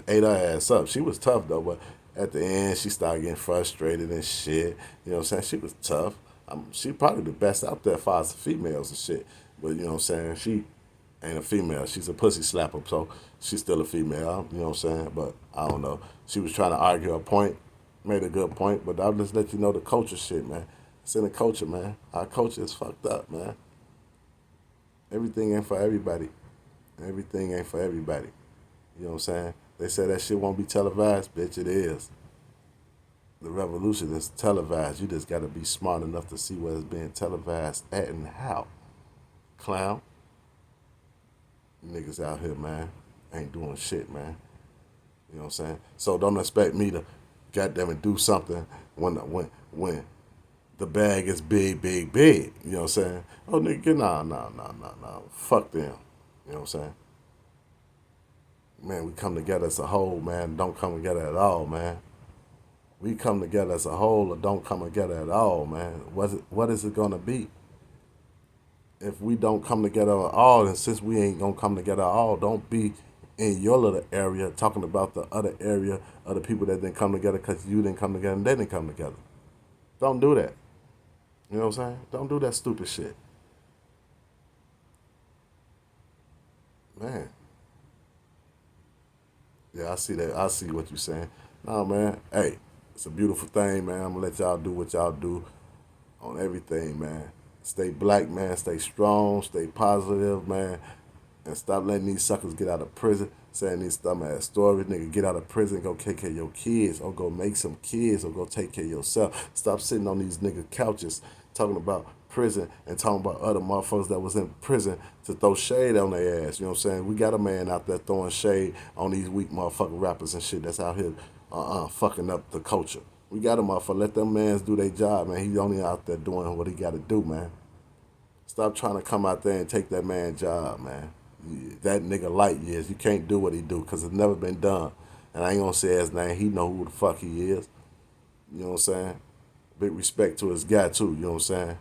A: ate her ass up. She was tough though, but at the end she started getting frustrated and shit. You know what I'm saying? She was tough. She probably the best out there as far as the females and shit. But you know what I'm saying? She ain't a female. She's a pussy slapper, so she's still a female. You know what I'm saying? But I don't know. She was trying to argue a point, made a good point, but I'll just let you know the culture shit, man. It's in the culture, man. Our culture is fucked up, man. Everything ain't for everybody. Everything ain't for everybody. You know what I'm saying? They say that shit won't be televised. Bitch, it is. The revolution is televised. You just got to be smart enough to see what is being televised at and how. Clown. Niggas out here, man, ain't doing shit, man. You know what I'm saying? So don't expect me to goddamn it do something when the bag is big, big, big. You know what I'm saying? Oh nigga, nah. Fuck them. You know what I'm saying? Man, we come together as a whole, man. Don't come together at all, man. We come together as a whole or don't come together at all, man. What is it gonna be? If we don't come together at all, and since we ain't gonna come together at all, don't be in your little area talking about the other area of the people that didn't come together because you didn't come together and they didn't come together. Don't do that. You know what I'm saying? Don't do that stupid shit. Man. Yeah, I see that. I see what you're saying. No, man. Hey, it's a beautiful thing, man. I'm gonna let y'all do what y'all do on everything, man. Stay black, man. Stay strong. Stay positive, man. And stop letting these suckers get out of prison saying these dumbass stories. Nigga, get out of prison, go take care of your kids, or go make some kids, or go take care of yourself. Stop sitting on these nigga couches talking about prison and talking about other motherfuckers that was in prison to throw shade on their ass. You know what I'm saying? We got a man out there throwing shade on these weak motherfucking rappers and shit that's out here fucking up the culture. We got a motherfucker. Let them mans do their job, man. He's only out there doing what he got to do, man. Stop trying to come out there and take that man's job, man. That nigga light years. You can't do what he do because it's never been done. And I ain't gonna say his name. He know who the fuck he is. You know what I'm saying? Big respect to his guy too. You know what I'm saying?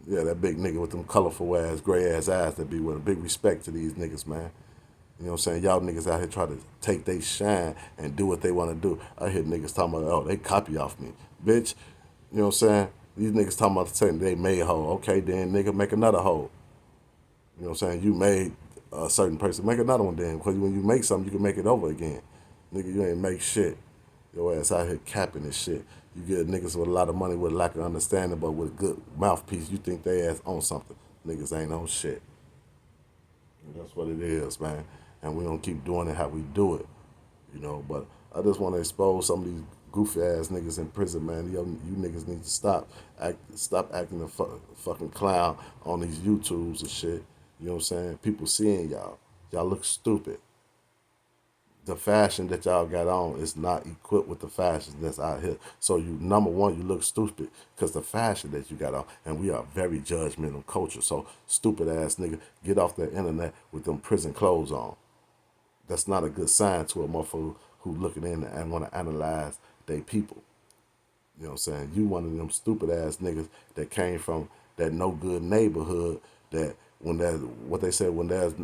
A: Yeah, that big nigga with them colorful ass, gray ass eyes that be with him. Big respect to these niggas, man. You know what I'm saying? Y'all niggas out here try to take they shine and do what they want to do. I hear niggas talking about, oh, they copy off me. Bitch, you know what I'm saying? These niggas talking about saying they made hoe. Okay, then nigga, make another hoe. You know what I'm saying? You made a certain person. Make another one then. Because when you make something, you can make it over again. Nigga, you ain't make shit. Your ass out here capping this shit. You get niggas with a lot of money with lack of understanding, but with a good mouthpiece, you think they ass on something. Niggas ain't on shit. And that's what it is, man. And we don't keep doing it how we do it, you know. But I just want to expose some of these goofy ass niggas in prison, man. You niggas need to stop acting a fucking clown on these YouTubes and shit. You know what I'm saying? People seeing y'all. Y'all look stupid. The fashion that y'all got on is not equipped with the fashion that's out here. So you, number one, you look stupid because the fashion that you got on, and we are very judgmental culture. So stupid ass nigga, get off the internet with them prison clothes on. That's not a good sign to a motherfucker who looking in and want to analyze they people. You know what I'm saying? You one of them stupid ass niggas that came from that no good neighborhood that when there's what they said when there's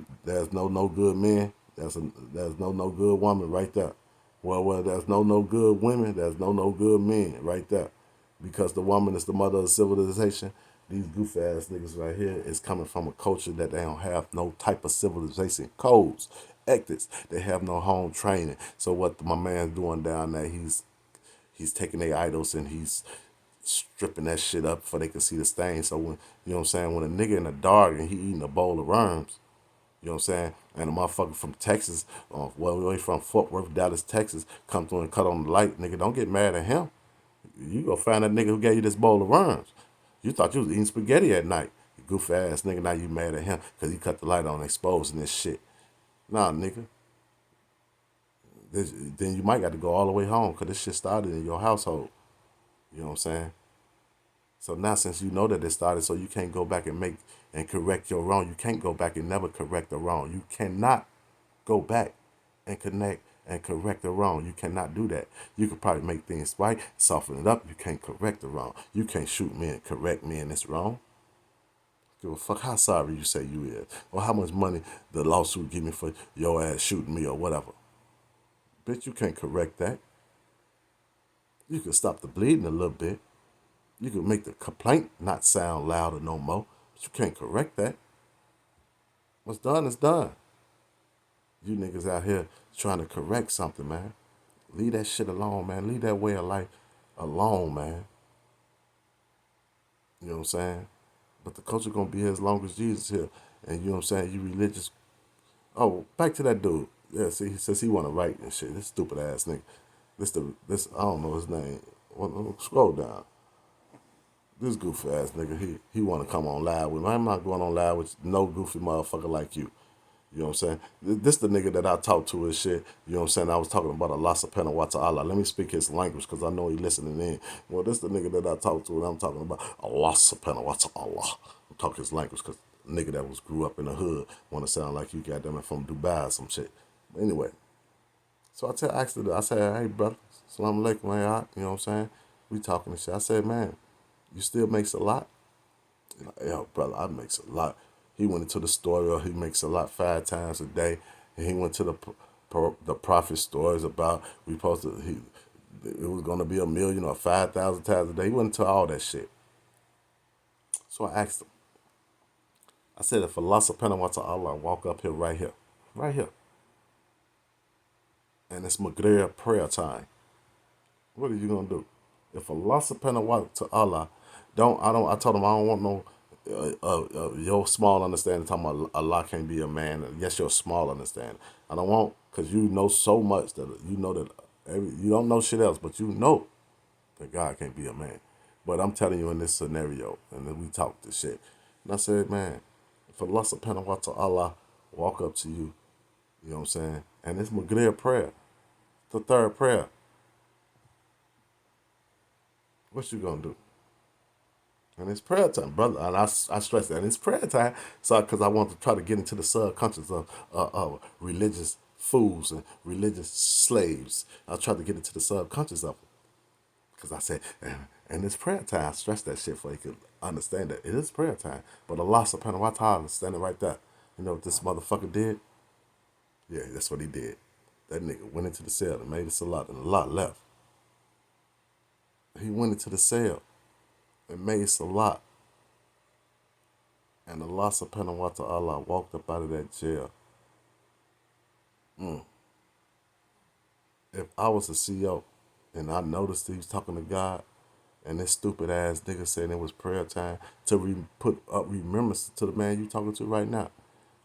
A: no good men, there's no good woman right there. Well, there's no good women, there's no good men right there. Because the woman is the mother of civilization, These goof ass niggas right here is coming from a culture that they don't have no type of civilization codes, ethics. They have no home training. So what my man's doing down there, he's taking their idols and he's stripping that shit up so they can see the stain. So when you know what I'm saying, when a nigga in the dark and he eating a bowl of worms, you know what I'm saying, and a motherfucker from Texas, well away from Fort Worth, Dallas, Texas, come through and cut on the light, nigga, don't get mad at him. You go find that nigga who gave you this bowl of worms. You thought you was eating spaghetti at night. You goof ass nigga, now you mad at him because he cut the light on exposing this shit. Nah, nigga. Then you might got to go all the way home because this shit started in your household. You know what I'm saying? So now since you know that it started, so you can't go back and make and correct your wrong. You can't go back and never correct the wrong. You cannot go back and connect and correct the wrong. You cannot do that. You could probably make things right, soften it up. You can't correct the wrong. You can't shoot me and correct me and it's wrong. Give a fuck how sorry you say you is. Or how much money the lawsuit give me for your ass shooting me or whatever. Bitch, you can't correct that. You can stop the bleeding a little bit. You can make the complaint not sound louder no more. But you can't correct that. What's done is done. You niggas out here trying to correct something, man. Leave that shit alone, man. Leave that way of life alone, man. You know what I'm saying? But the culture gonna be here as long as Jesus here. And you know what I'm saying? You religious. Oh, back to that dude. Yeah, see, he says he wanna write and shit. This stupid ass nigga. This I don't know his name. Scroll down. This goofy ass nigga, he wanna come on live with me. I'm not going on live with no goofy motherfucker like you. You know what I'm saying? This the nigga that I talked to and shit. You know what I'm saying? I was talking about Allah subhanahu wa ta'ala. Let me speak his language because I know he listening in. Well, this the nigga that I talked to and I'm talking about Allah subhanahu wa ta'ala. I'm talking his language because nigga that was grew up in the hood want to sound like you goddamn it from Dubai or some shit. But anyway, so asked her, I said, hey brother, salam alaikum, you know what I'm saying? We talking and shit. I said, man, you still makes a lot? Like, yo, brother, I makes a lot. He went into the store, he makes a lot 5 times a day. And he went to the prophet stories about it was gonna be 1,000,000 or 5,000 times a day. He went into all that shit. So I asked him. I said, if Allah subhanahu wa ta'ala walk up here, right here, and it's Maghrib prayer time, what are you gonna do? If Allah subhanahu wa ta'ala I told him I don't want no your small understanding talking about Allah can't be a man. Yes, your small understanding. I don't want because you know so much that you know that you don't know shit else, but you know that God can't be a man. But I'm telling you in this scenario, and then we talked this shit, and I said, man, if Allah subhanahu wa ta'ala walk up to you, you know what I'm saying, and it's Maghrib prayer, the third prayer, what you gonna do? And it's prayer time, brother. And I stress that. And it's prayer time. So, because I want to try to get into the subconscious of religious fools and religious slaves. I try to get into the subconscious of them. Because I said, and it's prayer time. I stress that shit for you can understand that. It is prayer time. But Allah subhanahu wa ta'ala is standing right there. You know what this motherfucker did? Yeah, that's what he did. That nigga went into the cell and made a salat and Allah left. He went into the cell and made salat. And Allah subhanahu wa ta'ala walked up out of that jail. If I was a CEO and I noticed he was talking to God and this stupid ass nigga saying it was prayer time to put up remembrance to the man you talking to right now,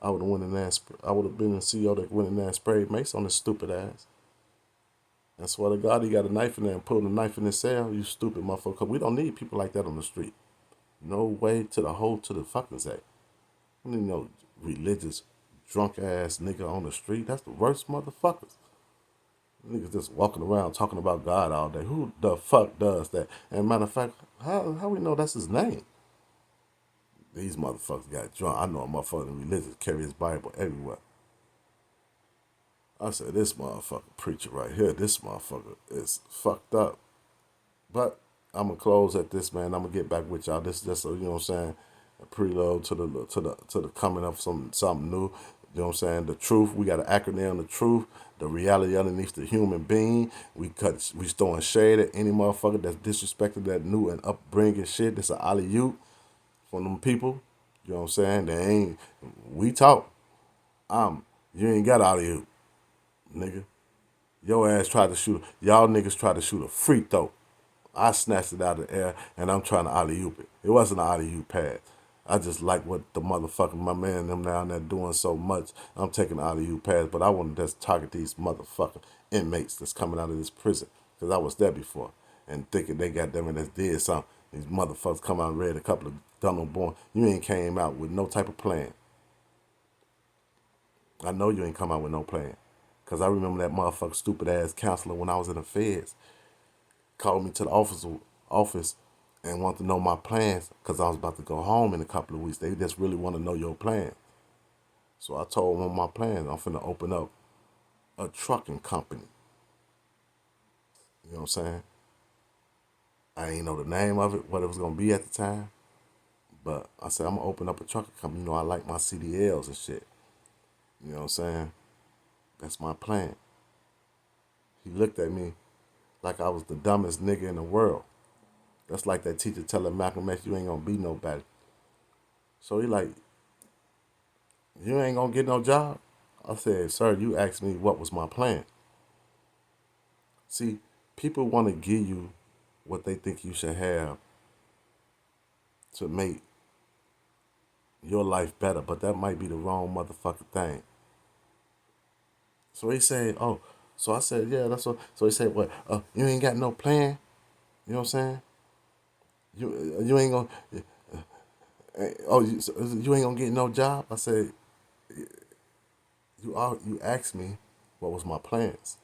A: I would have went in there. I would have been the CEO that went in there and sprayed mace on this stupid ass. And swear to God, he got a knife in there and put a knife in his cell. You stupid motherfucker. 'Cause we don't need people like that on the street. No way to the hole to the fucking say. We need no religious drunk ass nigga on the street. That's the worst motherfuckers. Niggas just walking around talking about God all day. Who the fuck does that? And matter of fact, how we know that's his name? These motherfuckers got drunk. I know a motherfucker in religion carry his Bible everywhere. I said, this motherfucker preacher right here, this motherfucker is fucked up. But I'm gonna close at this, man. I'm gonna get back with y'all. This is just a, you know what I'm saying, a preload to the coming of something new. You know what I'm saying? The truth. We got an acronym. The truth. The reality underneath the human being. We throwing shade at any motherfucker that's disrespecting that new and upbringing shit. This an alley-oop. from them people. You know what I'm saying? They ain't. We talk. You ain't got out of you, nigga. Your ass tried to shoot. Y'all niggas tried to shoot a free throw. I snatched it out of the air and I'm trying to alley oop it. It wasn't an alley oop pass. I just like what the motherfucker, my man, them down there doing so much. I'm taking the alley oop pass, but I want to just target these motherfucking inmates that's coming out of this prison because I was there before and thinking they got them and that's did something. These motherfuckers come out and read a couple of Donald Born. You ain't came out with no type of plan. I know you ain't come out with no plan. Because I remember that motherfucker stupid ass counselor when I was in the feds called me to the office and wanted to know my plans because I was about to go home in a couple of weeks. They just really want to know your plan. So I told them my plans. I'm finna open up a trucking company. You know what I'm saying? I ain't know the name of it, what it was gonna be at the time. But I said I'm gonna open up a trucking company. You know, I like my CDLs and shit. You know what I'm saying? That's my plan. He looked at me like I was the dumbest nigga in the world. That's like that teacher telling Malcolm X, you ain't gonna be nobody. So he like, you ain't gonna get no job? I said, sir, you asked me what was my plan. See, people want to give you what they think you should have to make your life better, but that might be the wrong motherfucking thing. So he said, oh, so I said, yeah, that's what. So he said, what? You ain't got no plan? You know what I'm saying? You ain't gonna. Oh, you ain't gonna get no job? I said, you asked me what was my plans.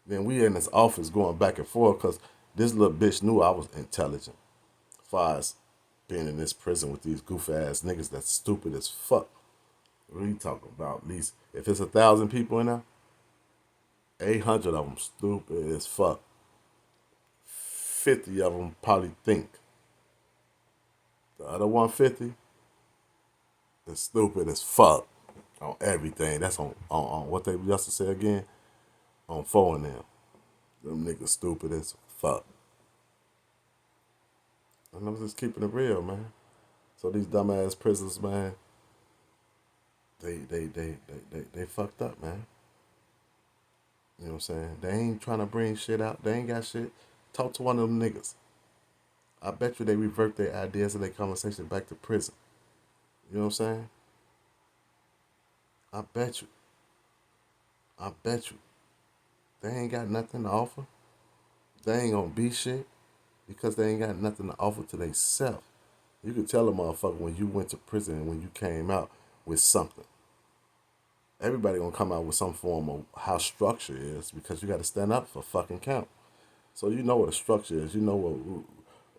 A: Then we in this office going back and forth because this little bitch knew I was intelligent. As far as being in this prison with these goof ass niggas that's stupid as fuck. What are you talking about? At least if it's 1,000 people in there, 800 of them stupid as fuck. 50 of them probably think. The other 150 is stupid as fuck on everything. That's on what they used to say again on phone now. Them niggas stupid as fuck. And I'm just keeping it real, man. So these dumbass prisoners, man, they fucked up, man. You know what I'm saying? They ain't trying to bring shit out. They ain't got shit. Talk to one of them niggas. I bet you they revert their ideas and their conversation back to prison. You know what I'm saying? I bet you. I bet you. They ain't got nothing to offer. They ain't gonna be shit because they ain't got nothing to offer to themselves. You could tell a motherfucker when you went to prison and when you came out with something. Everybody gonna come out with some form of how structure is because you got to stand up for fucking count. So you know what a structure is. You know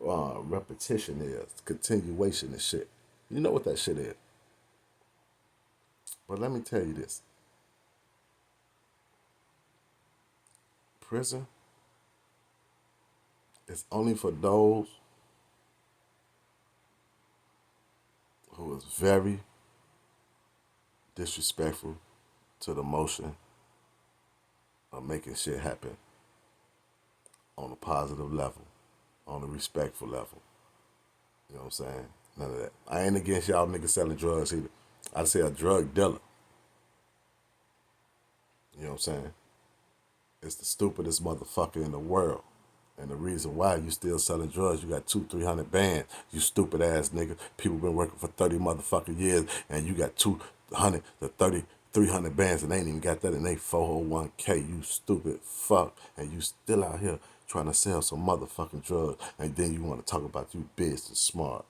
A: what repetition is, continuation and shit. You know what that shit is. But let me tell you this: prison is only for those who is very disrespectful to the motion of making shit happen on a positive level, on a respectful level. You know what I'm saying? None of that. I ain't against y'all niggas selling drugs either. I say a drug dealer. You know what I'm saying? It's the stupidest motherfucker in the world. And the reason why you still selling drugs, you got 200-300 bands, you stupid ass nigga. People been working for 30 motherfucking years, and you got 200 to 30, 300 bands, and they ain't even got that in they 401k. You stupid fuck, and you still out here trying to sell some motherfucking drugs, and then you want to talk about you business smart.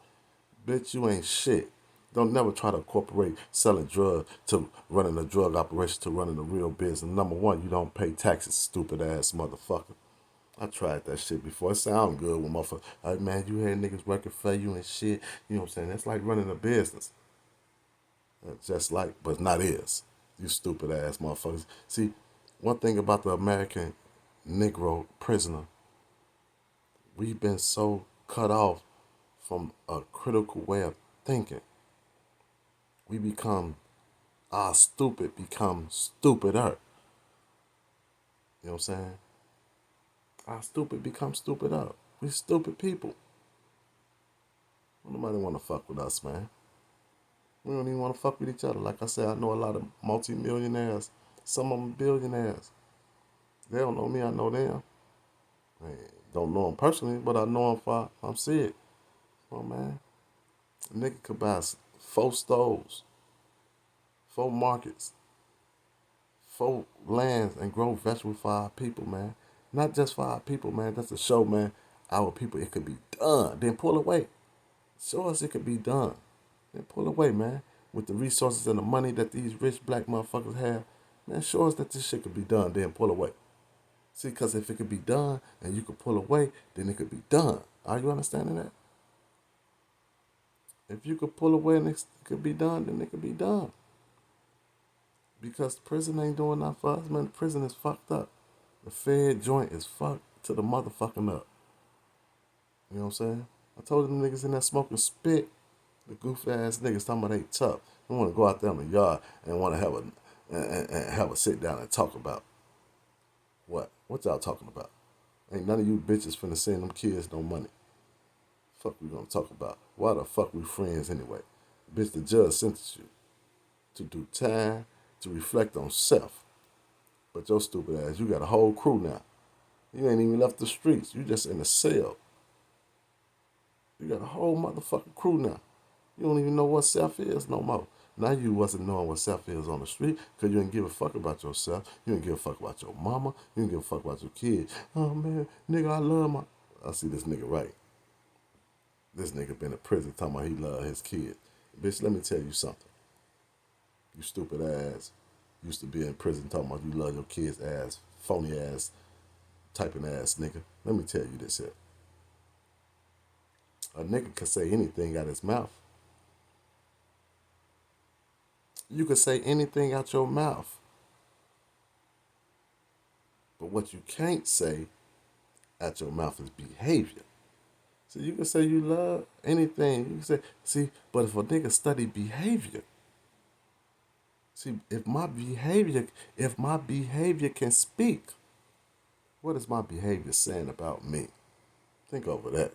A: Bitch, you ain't shit. Don't never try to incorporate selling drugs to running a drug operation to running a real business. Number one, you don't pay taxes, stupid ass motherfucker. I tried that shit before. It sound good when motherfuckers, like, man, you had niggas working for you and shit. You know what I'm saying? That's like running a business. Just like, but not is. You stupid ass motherfuckers. See, one thing about the American Negro prisoner, we've been so cut off from a critical way of thinking. We become, our stupid become stupider. You know what I'm saying? Our stupid become stupider. We stupid people. One of nobody want to fuck with us, man. We don't even want to fuck with each other. Like I said, I know a lot of multi-millionaires. Some of them billionaires. They don't know me, I know them. I don't know them personally, but I know them if I'm see it. Come on, man. A nigga could buy 4 stores, 4 markets, 4 lands, and grow vegetables for our people, man. Not just for our people, man. That's to show, man, our people it could be done. Then pull away. Show us it could be done. Then pull away, man. With the resources and the money that these rich black motherfuckers have, man, show us that this shit could be done. Then pull away. See, because if it could be done and you could pull away, then it could be done. Are you understanding that? If you could pull away and it could be done, then it could be done. Because the prison ain't doing nothing for us, man. The prison is fucked up. The Fed joint is fucked to the motherfucking up. You know what I'm saying? I told them niggas in there smoking spit, the goofy ass niggas talking about they tough. They want to go out there in the yard and want to have a sit down and talk about what? What y'all talking about? Ain't none of you bitches finna send them kids no money. Fuck we gonna talk about? Why the fuck we friends anyway? Bitch, the judge sentenced you to do time to reflect on self. But your stupid ass, you got a whole crew now. You ain't even left the streets. You just in a cell. You got a whole motherfucking crew now. You don't even know what self is no more. Now you wasn't knowing what self is on the street because you didn't give a fuck about yourself. You didn't give a fuck about your mama. You didn't give a fuck about your kids. Oh, man, nigga, I love my... I see this nigga right. This nigga been in prison talking about he love his kids. Bitch, let me tell you something. You stupid ass used to be in prison talking about you love your kids ass, phony ass, typing ass nigga. Let me tell you this here. A nigga can say anything out his mouth. You can say anything out your mouth. But what you can't say out your mouth is behavior. So you can say you love anything. You can say, see, but if a nigga study behavior, see, if my behavior can speak, what is my behavior saying about me? Think over that.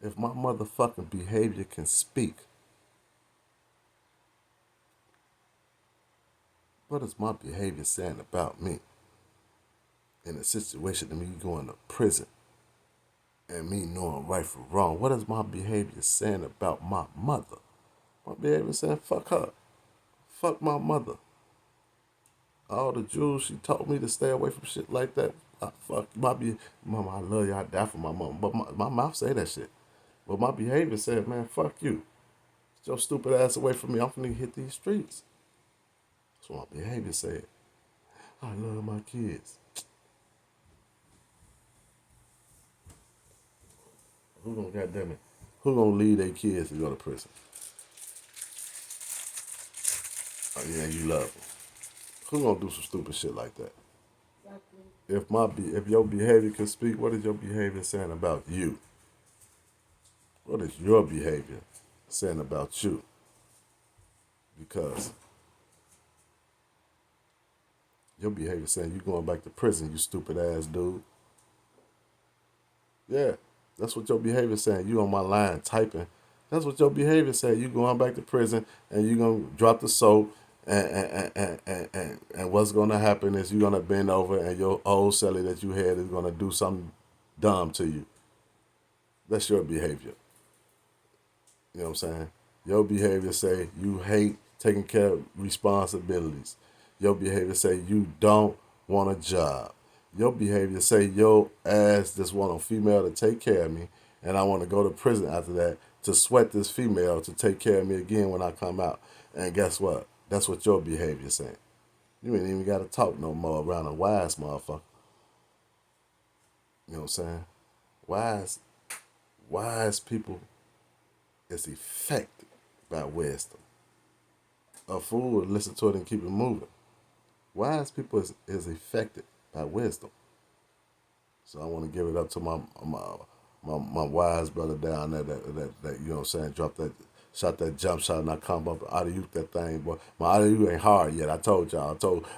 A: If my motherfucking behavior can speak, what is my behavior saying about me? In a situation of me going to prison and me knowing right from wrong, what is my behavior saying about my mother? My behavior saying, fuck her. Fuck my mother. All the Jews, she told me to stay away from shit like that. Fuck, mama, I love you, I die for my mama. But my mouth say that shit. But my behavior said, man, fuck you. Get your stupid ass away from me. I'm finna hit these streets. That's what my behavior said. I love my kids. Who gonna, goddamn it, who gonna leave their kids to go to prison? Oh, yeah, you love them. Who gonna do some stupid shit like that? Exactly. If your behavior can speak, what is your behavior saying about you? What is your behavior saying about you? Because your behavior saying you going back to prison, you stupid ass dude. Yeah, that's what your behavior saying. You on my line typing. That's what your behavior saying. You going back to prison and you gonna drop the soap and what's gonna happen is you gonna bend over and your old celly that you had is gonna do something dumb to you. That's your behavior. You know what I'm saying? Your behavior say you hate taking care of responsibilities. Your behavior say you don't want a job. Your behavior say your ass just want a female to take care of me, and I want to go to prison after that to sweat this female to take care of me again when I come out. And guess what? That's what your behavior saying. You ain't even got to talk no more around a wise motherfucker. You know what I'm saying? Wise people is affected by wisdom. A fool will listen to it and keep it moving. Wise people is affected by wisdom. So I want to give it up to my wise brother down there that you know what I'm saying, dropped that shot that jump shot and I come up out of you that thing, boy. My out of you ain't hard yet. I told y'all.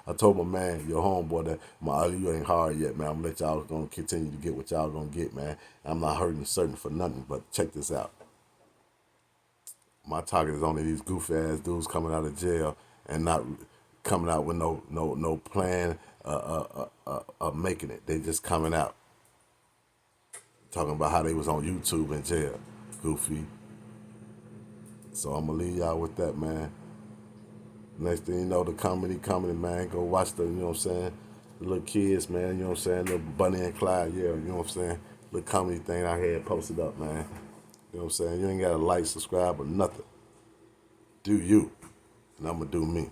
A: I told my man, your homeboy, that my out of you ain't hard yet, man. I'm gonna let y'all gonna continue to get what y'all gonna get, man. I'm not hurting certain for nothing, but check this out. My target is only these goofy ass dudes coming out of jail and not coming out with no plan of making it. They just coming out talking about how they was on YouTube in jail, goofy. So I'm gonna leave y'all with that, man. Next thing you know, the comedy, man. Go watch the, you know what I'm saying, the little kids, man. You know what I'm saying, little Bunny and Clyde, yeah. You know what I'm saying, little comedy thing I had posted up, man. You know what I'm saying. You ain't gotta like, subscribe, or nothing. Do you, and I'm gonna do me.